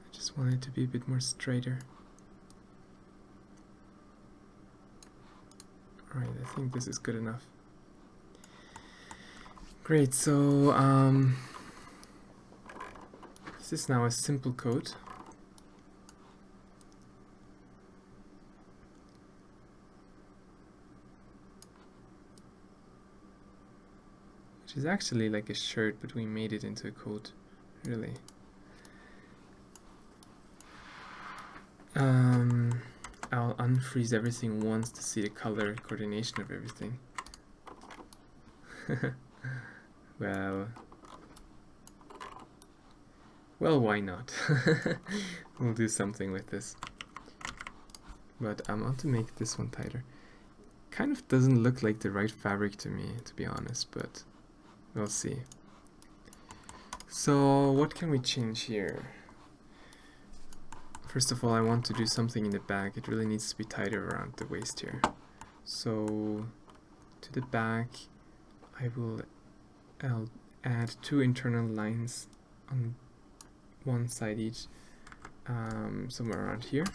I just want it to be a bit more straighter. Alright, I think this is good enough. Great, so this is now a simple code. which is actually like a shirt, but we made it into a coat, really. I'll unfreeze everything once to see the color coordination of everything. Well, why not? We'll do something with this. But I want to make this one tighter. Kind of doesn't look like the right fabric to me, to be honest, but we'll see. So what can we change here? First of all, I want to do something in the back. It really needs to be tighter around the waist here. So to the back, I'll add 2 internal lines on one side each, somewhere around here.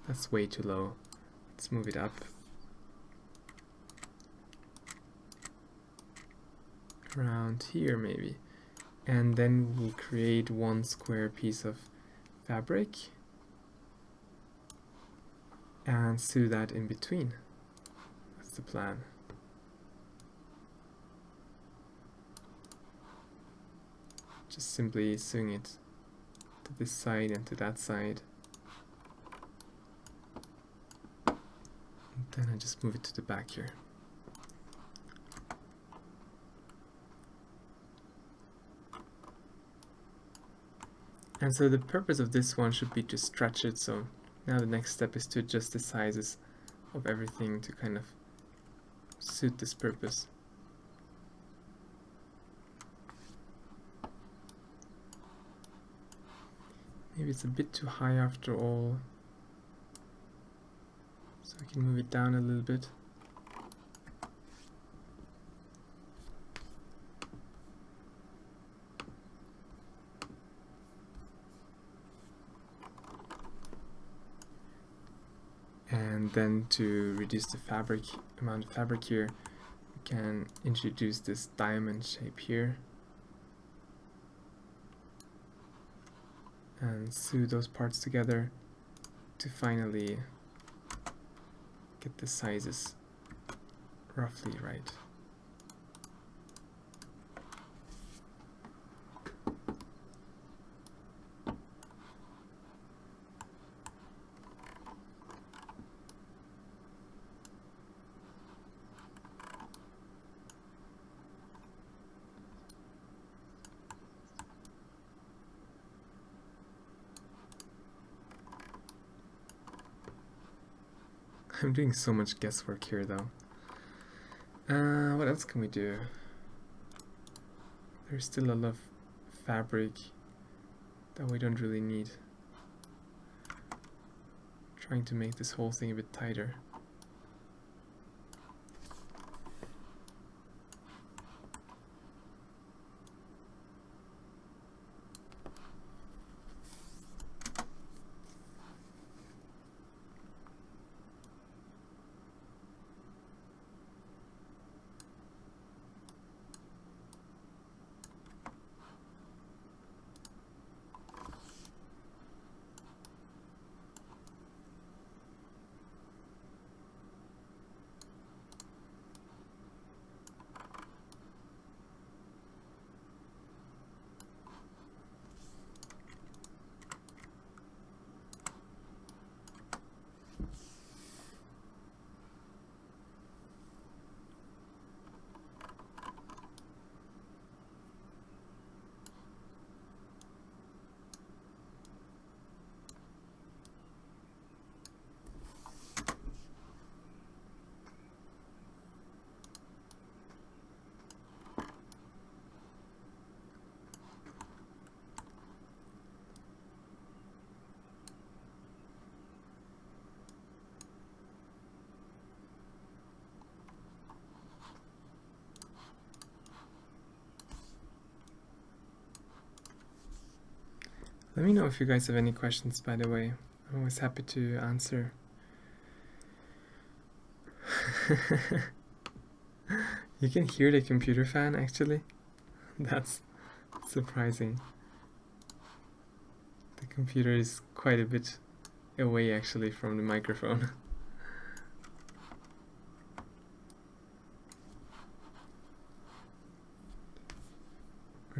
That's way too low. Let's move it up. Around here maybe. And then we'll create one square piece of fabric and sew that in between. That's the plan. Just simply sewing it to this side and to that side. And then I just move it to the back here. And so the purpose of this one should be to stretch it, so now the next step is to adjust the sizes of everything to kind of suit this purpose. Maybe it's a bit too high after all, so I can move it down a little bit. And then to reduce the amount of fabric here, we can introduce this diamond shape here and sew those parts together to finally get the sizes roughly right. I'm doing so much guesswork here though. What else can we do? There's still a lot of fabric that we don't really need. Trying to make this whole thing a bit tighter. Let me know if you guys have any questions, by the way. I'm always happy to answer. You can hear the computer fan, actually. That's surprising. The computer is quite a bit away, actually, from the microphone.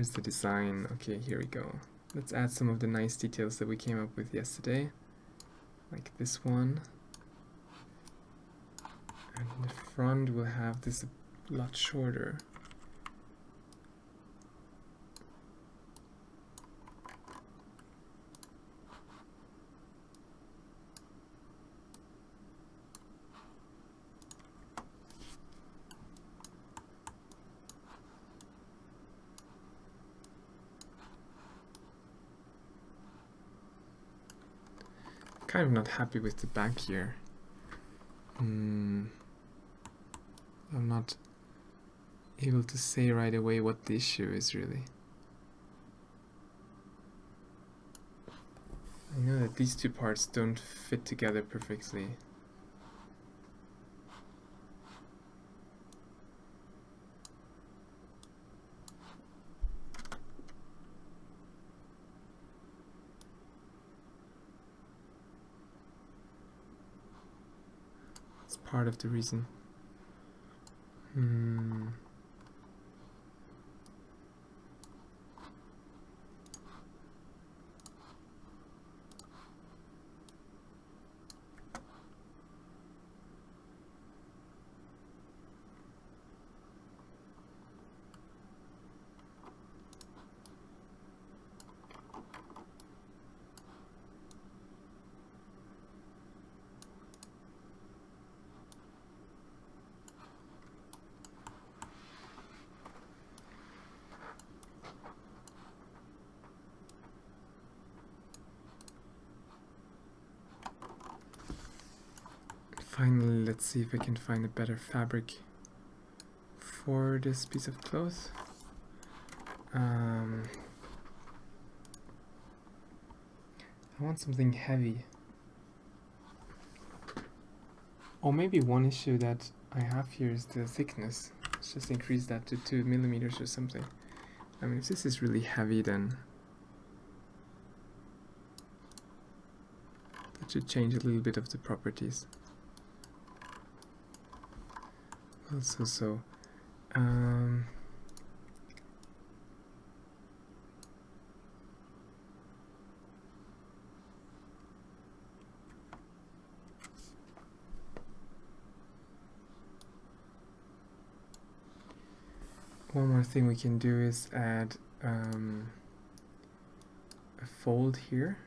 Where's the design? Okay, here we go. Let's add some of the nice details that we came up with yesterday, like this one. And in the front we'll have this a lot shorter. Kind of not happy with the back here. I'm not able to say right away what the issue is really. I know that these two parts don't fit together perfectly. It's part of the reason. Finally, let's see if I can find a better fabric for this piece of cloth. I want something heavy. Or maybe one issue that I have here is the thickness. Let's just increase that to 2 millimeters or something. I mean, if this is really heavy, then that should change a little bit of the properties. Also, one more thing we can do is add a fold here.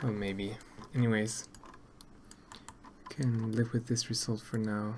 Well, maybe. Anyways, can live with this result for now.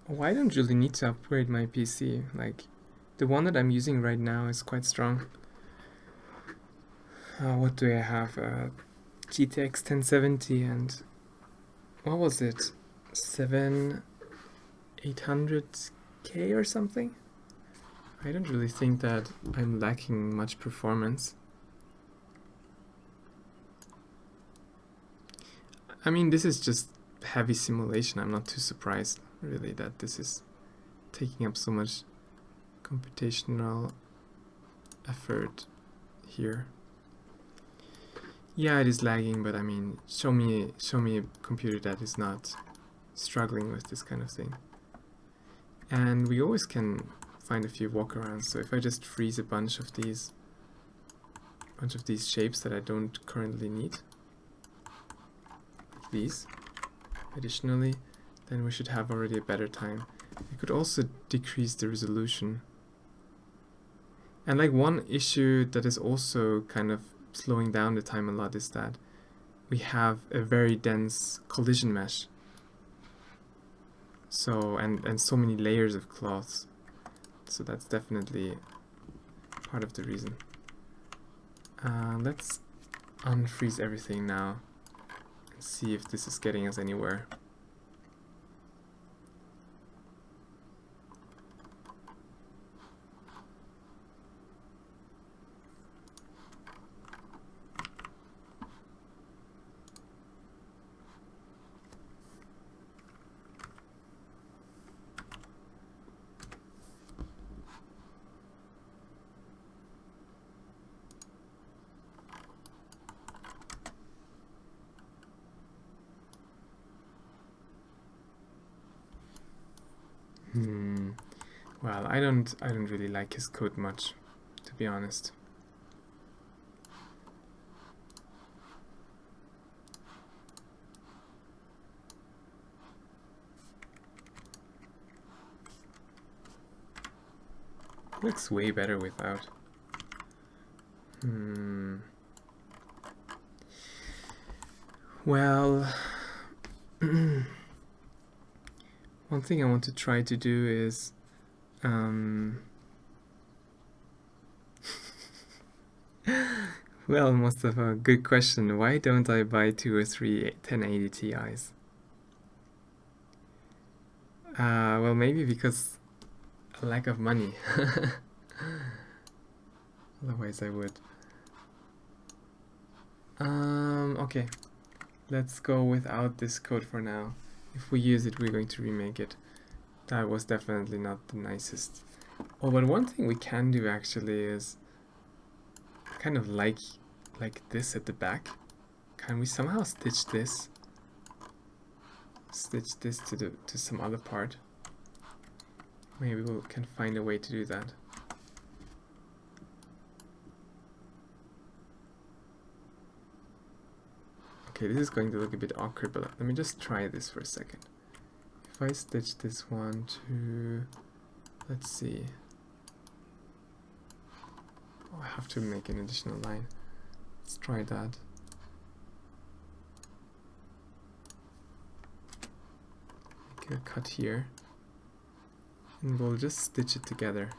Oh, I don't really need to upgrade my PC. Like, the one that I'm using right now is quite strong. What do I have? GTX 1070 and what was it? 800K or something? I don't really think that I'm lacking much performance. I mean, this is just heavy simulation. I'm not too surprised, really, that this is taking up so much computational effort here. Yeah, it is lagging, but I mean, show me a computer that is not struggling with this kind of thing. And we always can find a few workarounds. So if I just freeze a bunch of these shapes that I don't currently need, like these, additionally, then we should have already a better time. We could also decrease the resolution. And like one issue that is also kind of slowing down the time a lot is that we have a very dense collision mesh. So, and so many layers of cloths. So that's definitely part of the reason. Let's unfreeze everything now and see if this is getting us anywhere. Well, I don't really like his code much, to be honest. Looks way better without. Well, one thing I want to try to do is well, Mustafa, good question. Why don't I buy 2 or 3 1080 Ti's? Well, maybe because a lack of money. Otherwise I would. Okay. Let's go without this code for now. If we use it, we're going to remake it. That was definitely not the nicest. Oh, but one thing we can do actually is kind of like this at the back. Can we somehow stitch this? Stitch this to some other part. Maybe we can find a way to do that. Okay, this is going to look a bit awkward, but let me just try this for a second. If I stitch this one to, let's see. Oh, I have to make an additional line. Let's try that. Make a cut here. And we'll just stitch it together.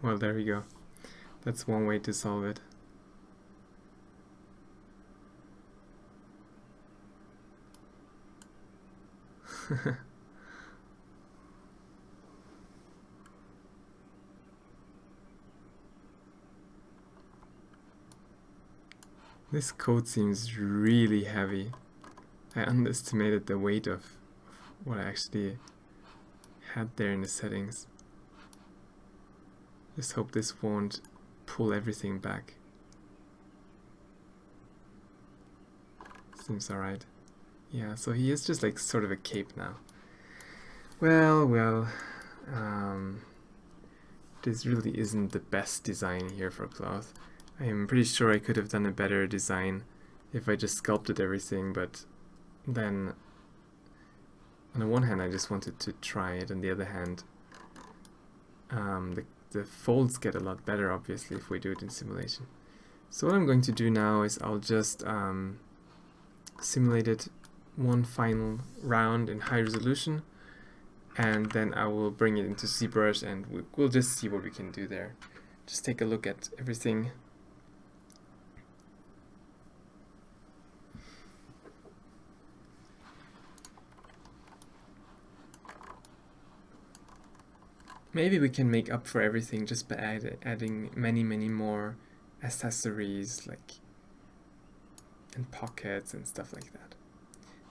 Well, there we go. That's one way to solve it. This code seems really heavy. I underestimated the weight of what I actually had there in the settings. Just hope this won't pull everything back. Seems alright. Yeah, so he is just like sort of a cape now. Well, this really isn't the best design here for cloth. I am pretty sure I could have done a better design if I just sculpted everything, but then on the one hand I just wanted to try it, on the other hand the folds get a lot better obviously if we do it in simulation. So what I'm going to do now is I'll just simulate it one final round in high resolution, and then I will bring it into ZBrush and we'll just see what we can do there. just take a look at everything. Maybe we can make up for everything just by adding many more accessories, like, and pockets and stuff like that.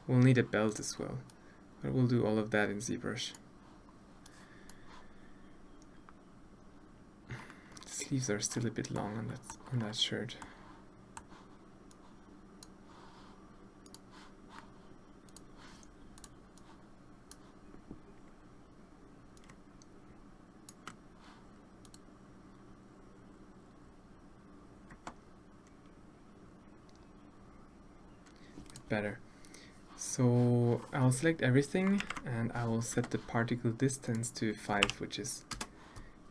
We'll need a belt as well, but we'll do all of that in ZBrush. The sleeves are still a bit long on that shirt. Better. So I'll select everything and I will set the particle distance to 5, which is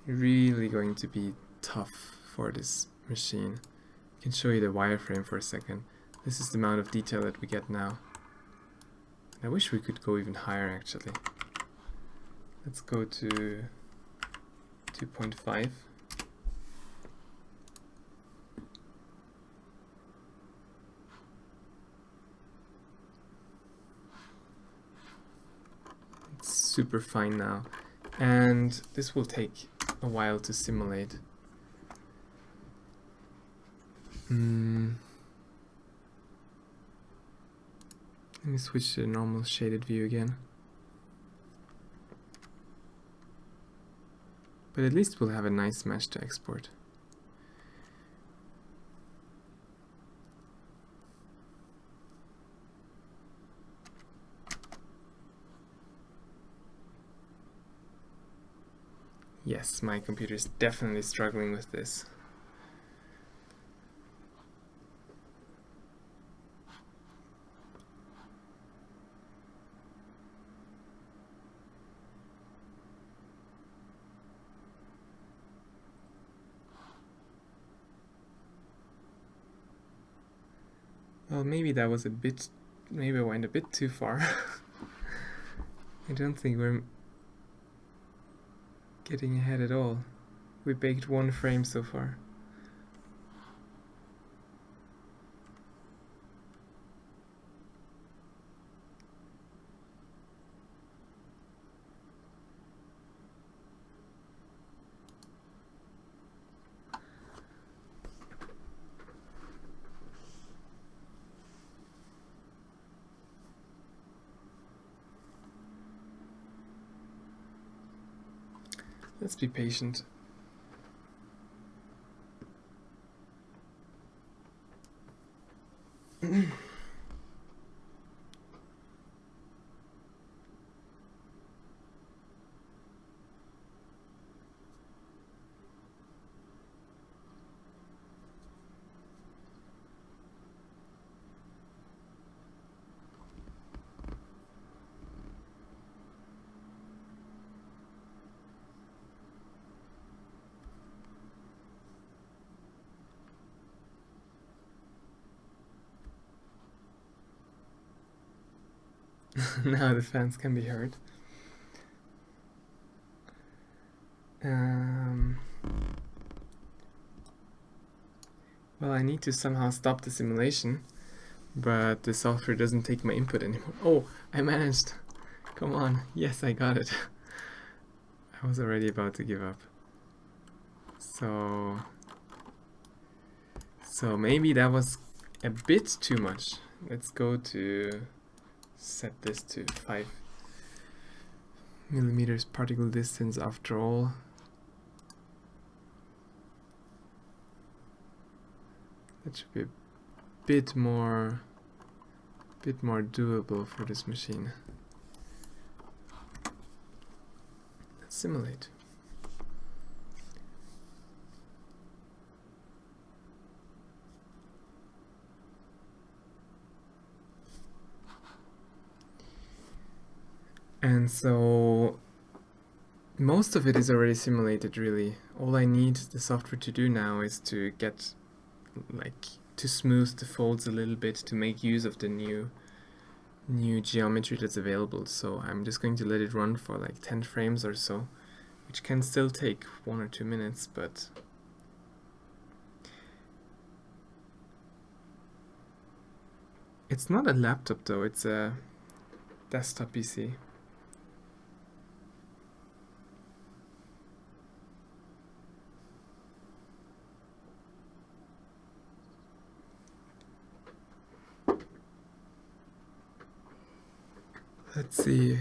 really going to be tough for this machine. I can show you the wireframe for a second. This is the amount of detail that we get now. I wish we could go even higher actually. Let's go to 2.5. Super fine now, and this will take a while to simulate. Let me switch to the normal shaded view again. But at least we'll have a nice mesh to export. Yes, my computer is definitely struggling with this. Well, maybe that was maybe I went a bit too far. I don't think we're getting ahead at all. We baked 1 frame so far. Let's be patient. Now the fans can be heard. Well, I need to somehow stop the simulation, but the software doesn't take my input anymore. Oh, I managed! Come on, yes, I got it. I was already about to give up. So maybe that was a bit too much. Let's go to set this to 5 millimeters particle distance after all. That should be a bit more doable for this machine. Let's simulate. And so most of it is already simulated, really. All I need the software to do now is to get, to smooth the folds a little bit to make use of the new geometry that's available. So I'm just going to let it run for like 10 frames or so, which can still take 1 or 2 minutes, but It's not a laptop though, it's a desktop PC. Let's see.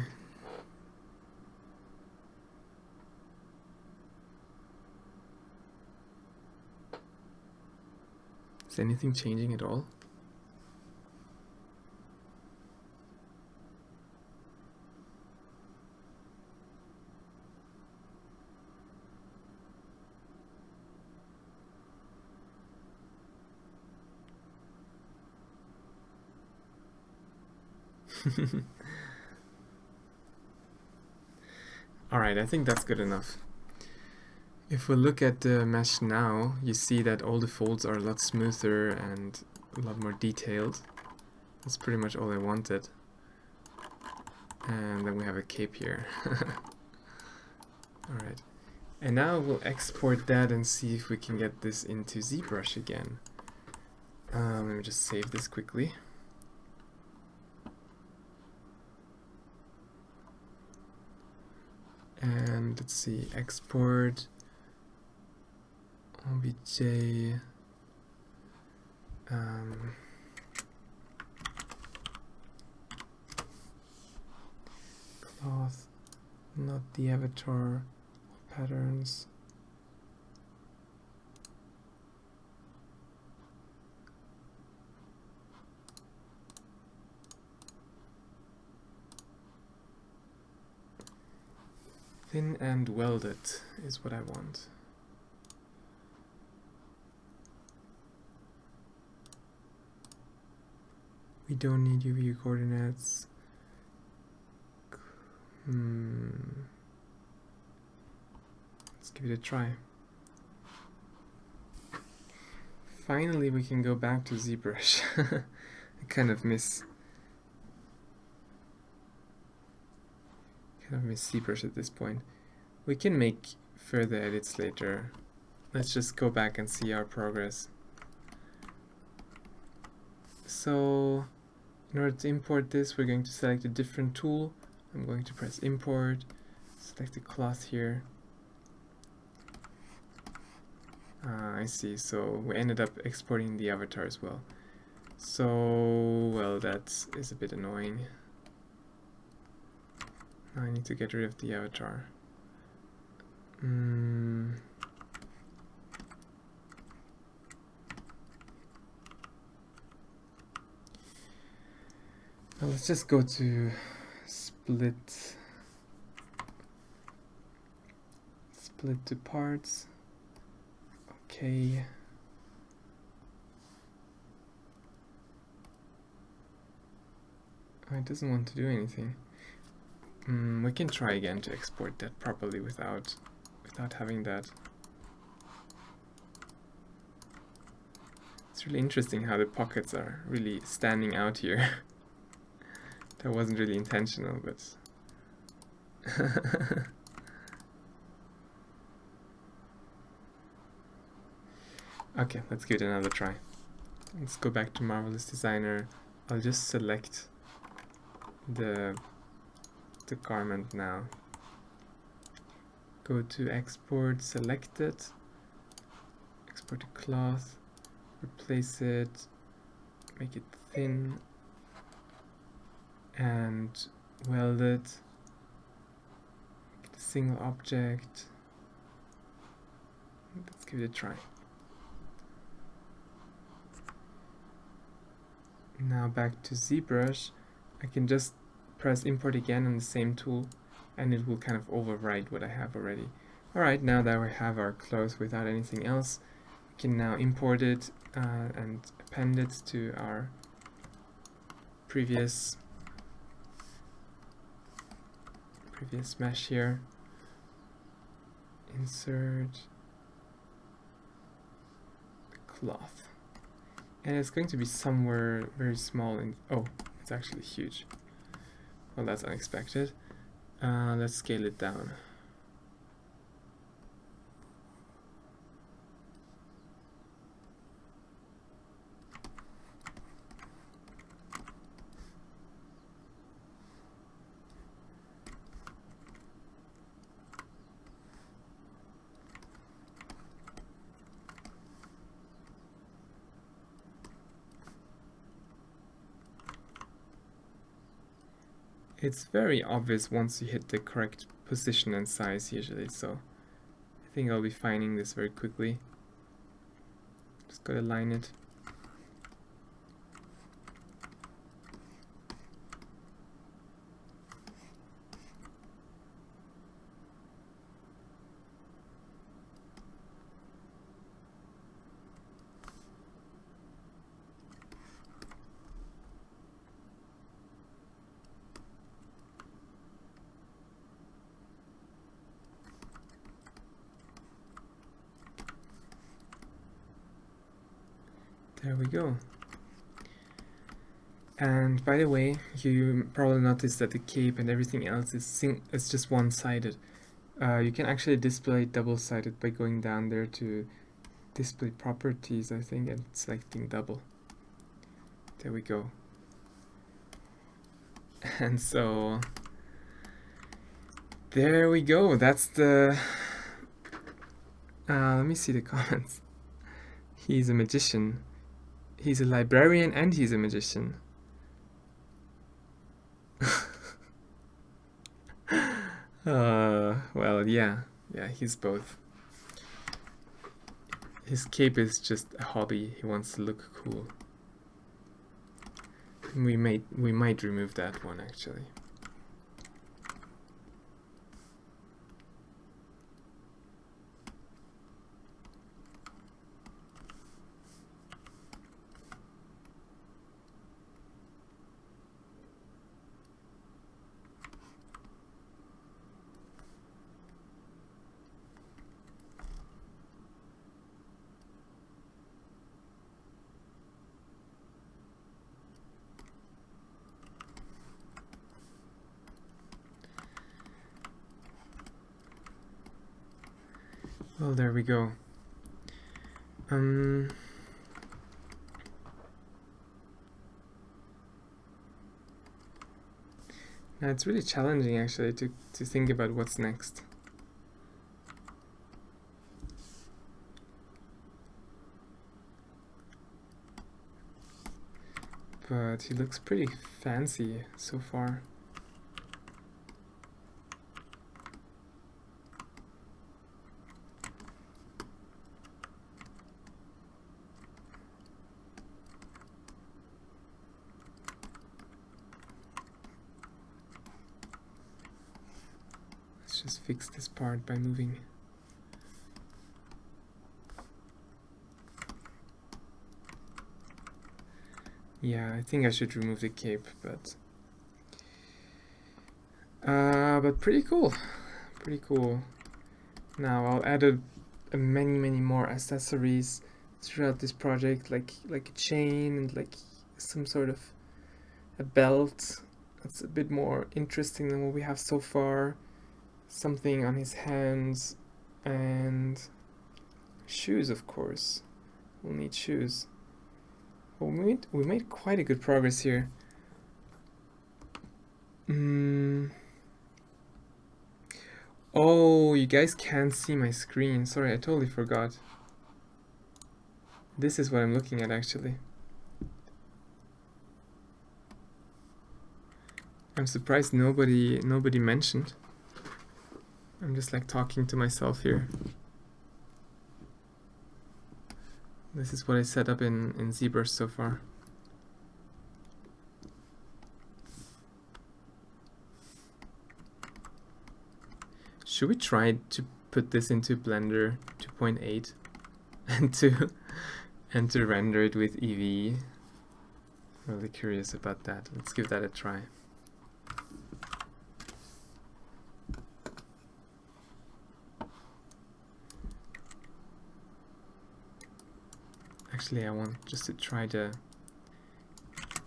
Is anything changing at all? Alright, I think that's good enough. If we look at the mesh now, you see that all the folds are a lot smoother and a lot more detailed. That's pretty much all I wanted. And then we have a cape here. Alright. And now we'll export that and see if we can get this into ZBrush again. Let me just save this quickly. And let's see, export obj cloth, not the avatar, patterns. Thin and welded is what I want. We don't need UV coordinates. Let's give it a try. Finally, we can go back to ZBrush. I kind of miss ZBrush at this point. We can make further edits later. Let's just go back and see our progress. So, in order to import this, we're going to select a different tool. I'm going to press import, select the cloth here. I see, so we ended up exporting the avatar as well. So, well, that is a bit annoying. I need to get rid of the avatar. Well, let's just go to split to parts. Okay. Oh, it doesn't want to do anything. We can try again to export that properly without having that. It's really interesting how the pockets are really standing out here. That wasn't really intentional, but okay, let's give it another try. Let's go back to Marvelous Designer. I'll just select the garment now. Go to export, select it, export to cloth, replace it, make it thin, and weld it. Get a single object. Let's give it a try. Now back to ZBrush. I can just press import again on the same tool and it will kind of override what I have already. Alright, now that we have our cloth without anything else, we can now import it and append it to our previous mesh here. Insert the cloth. And it's going to be somewhere very small in, oh, it's actually huge. Well, that's unexpected. Let's scale it down. it's very obvious once you hit the correct position and size usually, so I think I'll be finding this very quickly. Just gotta line it. There we go. And by the way, you probably noticed that the cape and everything else is just one-sided. You can actually display it double-sided by going down there to display properties, I think, and selecting double. There we go. And so there we go. That's the let me see the comments. He's a magician. He's a librarian and he's a magician. Well, yeah, he's both. His cape is just a hobby. He wants to look cool. We might remove that one actually. Well, there we go. Now it's really challenging actually to think about what's next. But he looks pretty fancy so far. Just fix this part by moving. Yeah, I think I should remove the cape, but pretty cool. Pretty cool. Now I'll add many more accessories throughout this project, like a chain and like some sort of a belt that's a bit more interesting than what we have so far. Something on his hands, and shoes, of course. We'll need shoes. Well, we made quite a good progress here. Oh, you guys can't see my screen. Sorry, I totally forgot. This is what I'm looking at actually. I'm surprised nobody mentioned. I'm just like talking to myself here. This is what I set up in ZBrush so far. Should we try to put this into Blender 2.8 and to render it with Eevee? I'm really curious about that. Let's give that a try. Actually, I want just to try the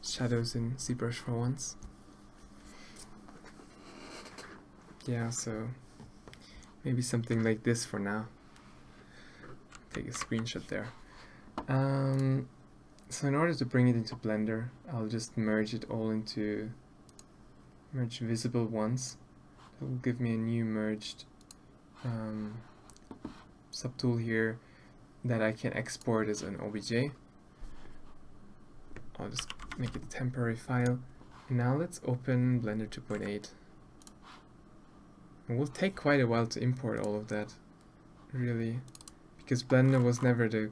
shadows in ZBrush for once. Yeah, so maybe something like this for now. Take a screenshot there. So in order to bring it into Blender, I'll just merge it all into merge visible once. That will give me a new merged subtool here that I can export as an OBJ. I'll just make it a temporary file, Now let's open Blender 2.8. It will take quite a while to import all of that, really, because Blender was never the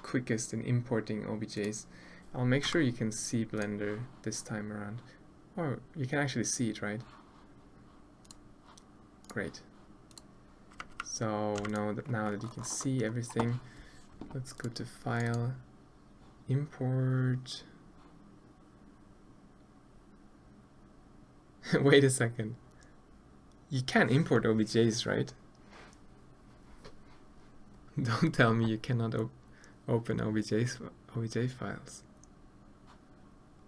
quickest in importing OBJs. I'll make sure you can see Blender this time around. Or you can actually see it, right? Great. So now that you can see everything, let's go to File, Import. Wait a second. You can import OBJs, right? Don't tell me you cannot open OBJ files.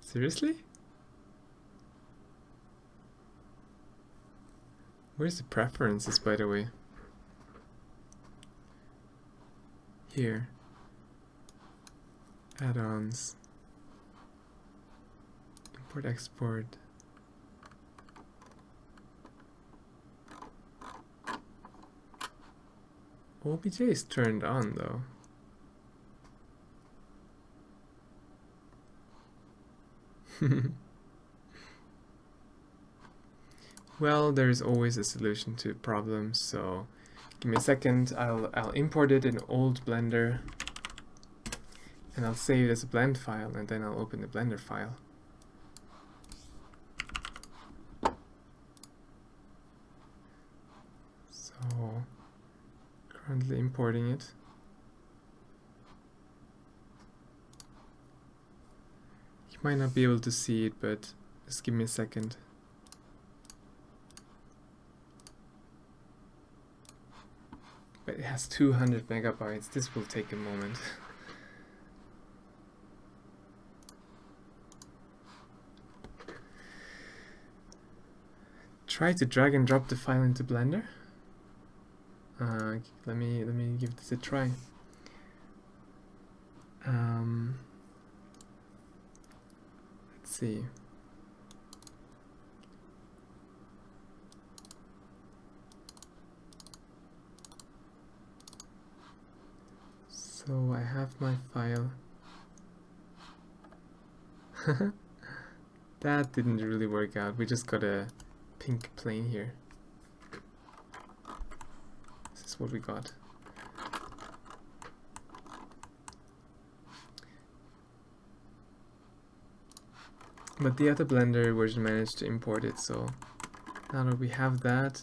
Seriously? Where's the preferences, by the way? Here. Add-ons. Import, export. OBJ is turned on though. Well, there's always a solution to problems, so give me a second. I'll import it in old Blender, and I'll save it as a blend file, and then I'll open the Blender file. So currently importing it. You might not be able to see it, but just give me a second. But it has 200 megabytes. This will take a moment. Try to drag and drop the file into Blender. Let me give this a try. Let's see. So I have my file. That didn't really work out. We just got a pink plane here. This is what we got. But the other Blender version managed to import it, so now that we have that,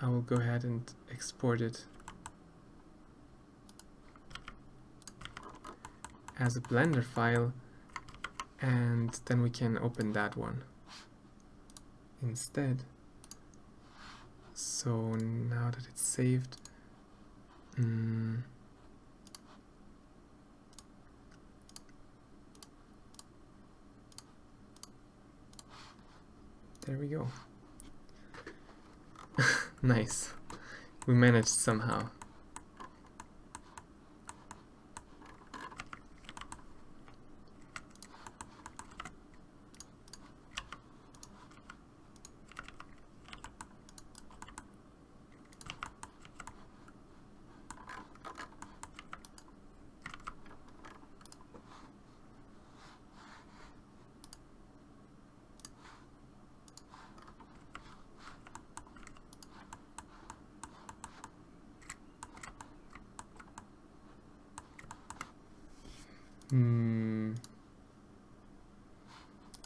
I will go ahead and export it as a Blender file, and then we can open that one instead. So now that it's saved, there we go. Nice. We managed somehow.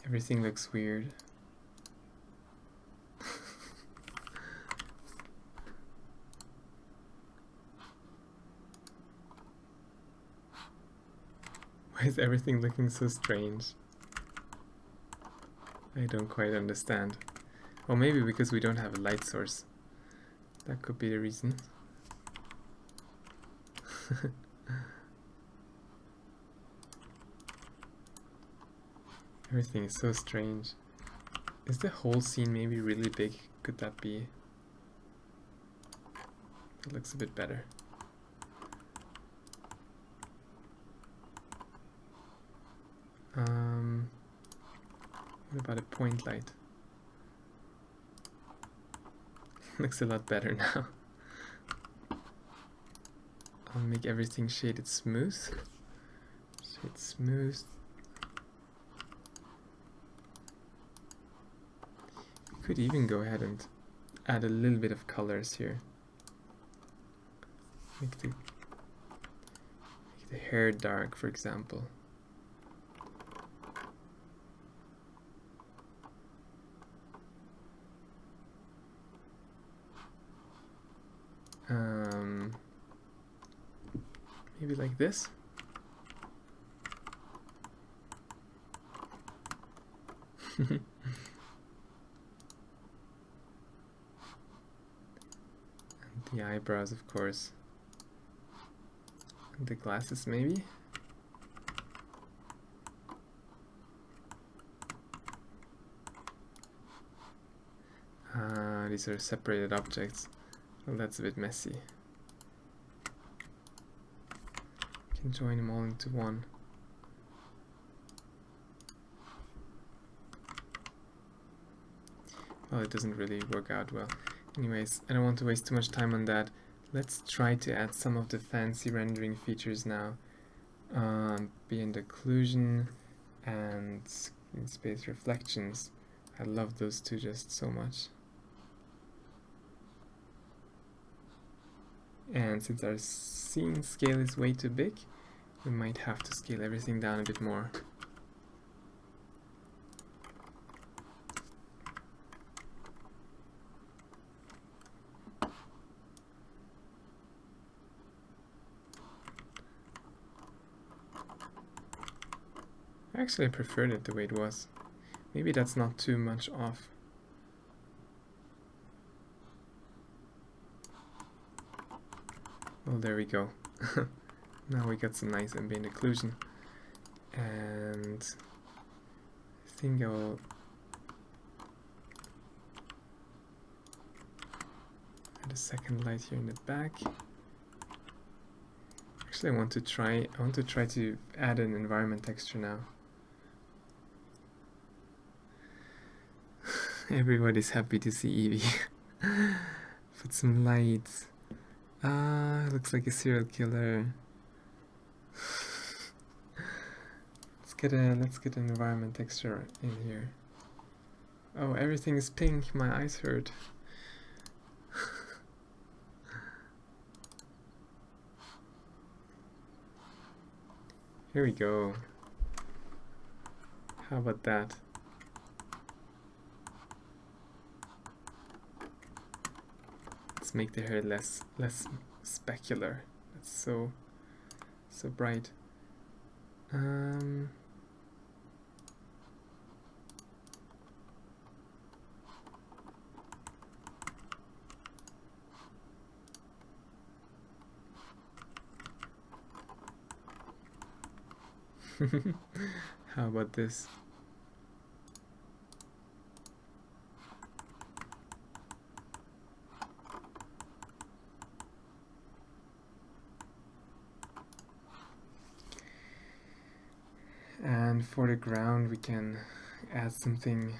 Everything looks weird. Why is everything looking so strange? I don't quite understand. Or maybe because we don't have a light source. That could be the reason. Everything is so strange. Is the whole scene maybe really big? Could that be? It looks a bit better. What about a point light? Looks a lot better now. I'll make everything shaded smooth. Shade smooth. Could even go ahead and add a little bit of colors here. Make the hair dark, for example. Maybe like this. And the eyebrows, of course. And the glasses, maybe. These are separated objects. Well, that's a bit messy. Can join them all into one. Well, it doesn't really work out well. Anyways, I don't want to waste too much time on that. Let's try to add some of the fancy rendering features now. Beyond occlusion and screen space reflections. I love those two just so much. And since our scene scale is way too big, we might have to scale everything down a bit more. Actually, I preferred it the way it was. Maybe that's not too much off. Well, there we go. Now we got some nice ambient occlusion. And I think I'll add a second light here in the back. Actually, I want to try to add an environment texture now. Everybody's happy to see Eevee. Put some lights. Looks like a serial killer. Let's get an environment texture in here. Oh, everything is pink. My eyes hurt. Here we go. How about that? Let's make the hair less specular. That's so bright. How about this? And for the ground we can add something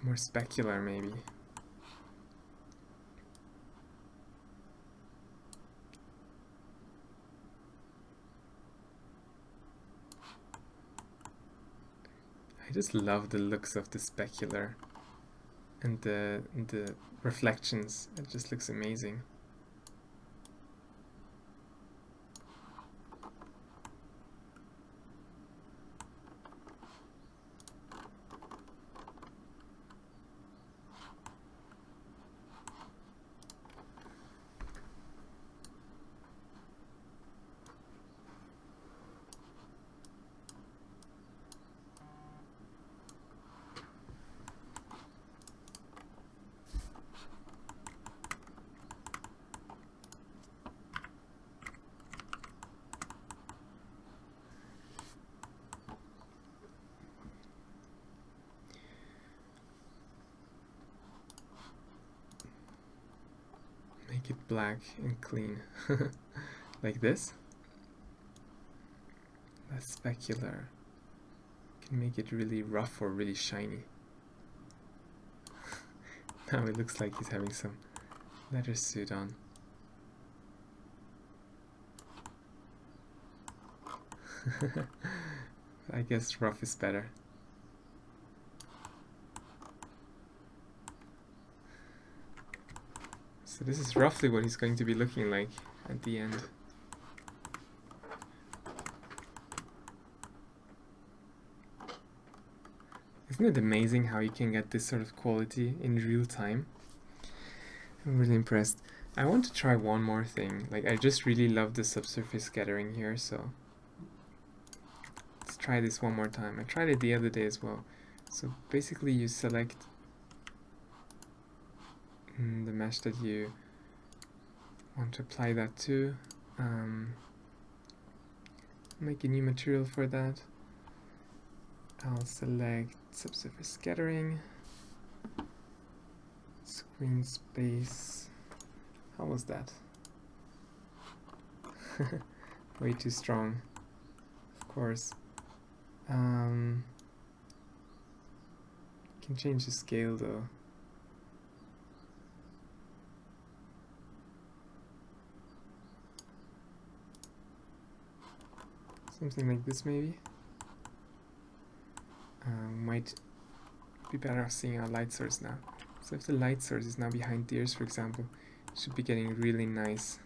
more specular maybe. I just love the looks of the specular and the reflections. It just looks amazing. Make it black and clean. Like this. Less specular. Can make it really rough or really shiny. Now it looks like he's having some leather suit on. I guess rough is better. So this is roughly what he's going to be looking like at the end. Isn't it amazing how you can get this sort of quality in real time? I'm really impressed. I want to try one more thing. Like, I just really love the subsurface scattering here, so let's try this one more time. I tried it the other day as well. So basically you select the mesh that you want to apply that to. Make a new material for that. I'll select subsurface scattering, screen space. How was that? Way too strong, of course. Can change the scale though. Something like this maybe. Might be better off seeing our light source now. So if the light source is now behind the ears, for example, it should be getting really nice,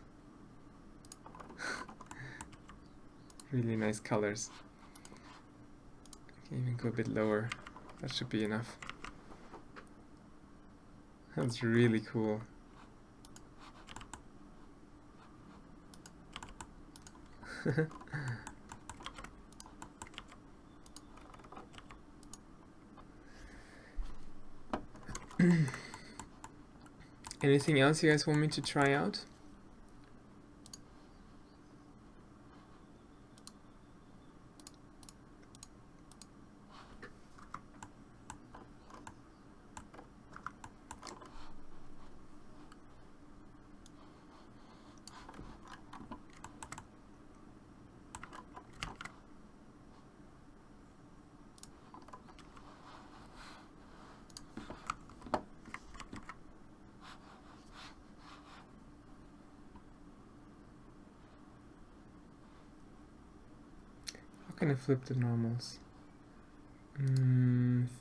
really nice colors. I can even go a bit lower. That should be enough. That's really cool. Anything else you guys want me to try out? How can I flip the normals?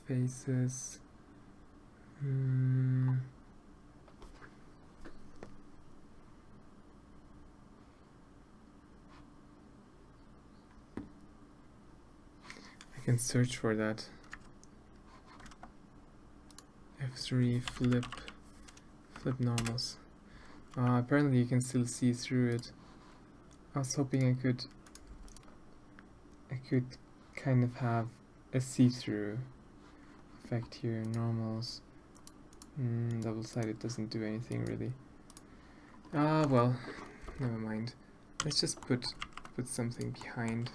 Faces. I can search for that. F3 flip normals. Apparently you can still see through it. I was hoping I could kind of have a see-through effect here. Normals. Double-sided doesn't do anything really. Well, never mind. Let's just put something behind.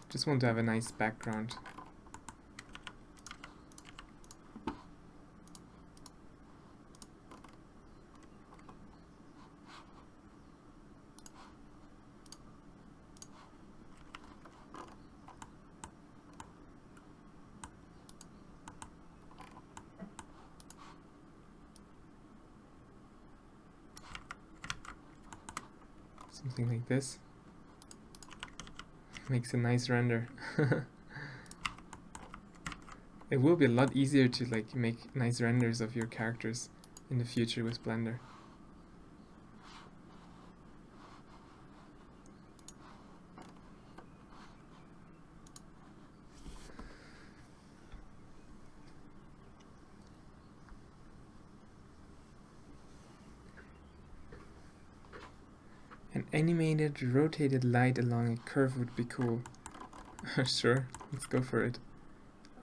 Just want to have a nice background. Something like this. Makes a nice render. It will be a lot easier to like make nice renders of your characters in the future with Blender. An animated, rotated light along a curve would be cool. Sure, let's go for it.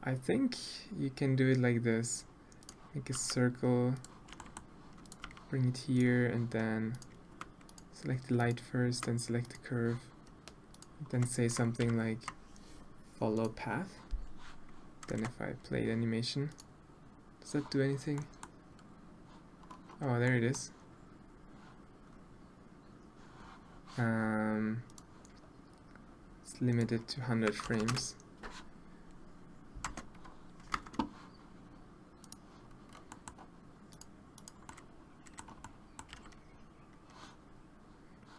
I think you can do it like this. Make a circle, bring it here, and then select the light first, then select the curve. Then say something like follow path. Then if I play the animation, does that do anything? Oh, there it is. It's limited to 100 frames.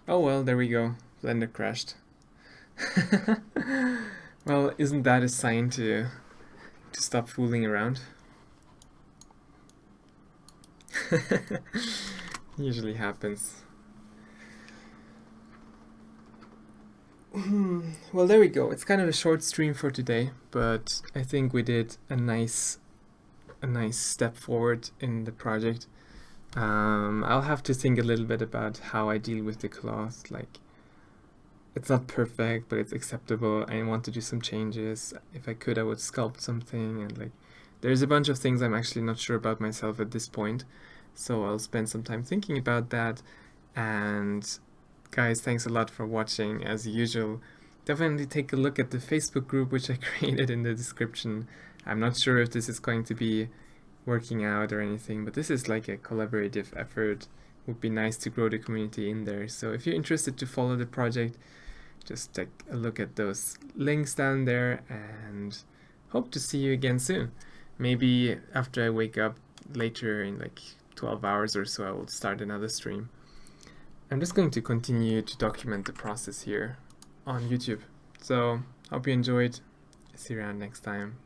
Oh well, there we go. Blender crashed. Well, isn't that a sign to to stop fooling around. Usually happens. Well, there we go. It's kind of a short stream for today, but I think we did a nice step forward in the project. I'll have to think a little bit about how I deal with the cloth. Like, it's not perfect, but it's acceptable. I want to do some changes. If I could, I would sculpt something, and like, there's a bunch of things I'm actually not sure about myself at this point. So I'll spend some time thinking about that. And guys, thanks a lot for watching. As usual, definitely take a look at the Facebook group, which I created in the description. I'm not sure if this is going to be working out or anything, but this is like a collaborative effort. It would be nice to grow the community in there. So if you're interested to follow the project, just take a look at those links down there, and hope to see you again soon. Maybe after I wake up later in like 12 hours or so, I will start another stream. I'm just going to continue to document the process here on YouTube. So hope you enjoyed. See you around next time.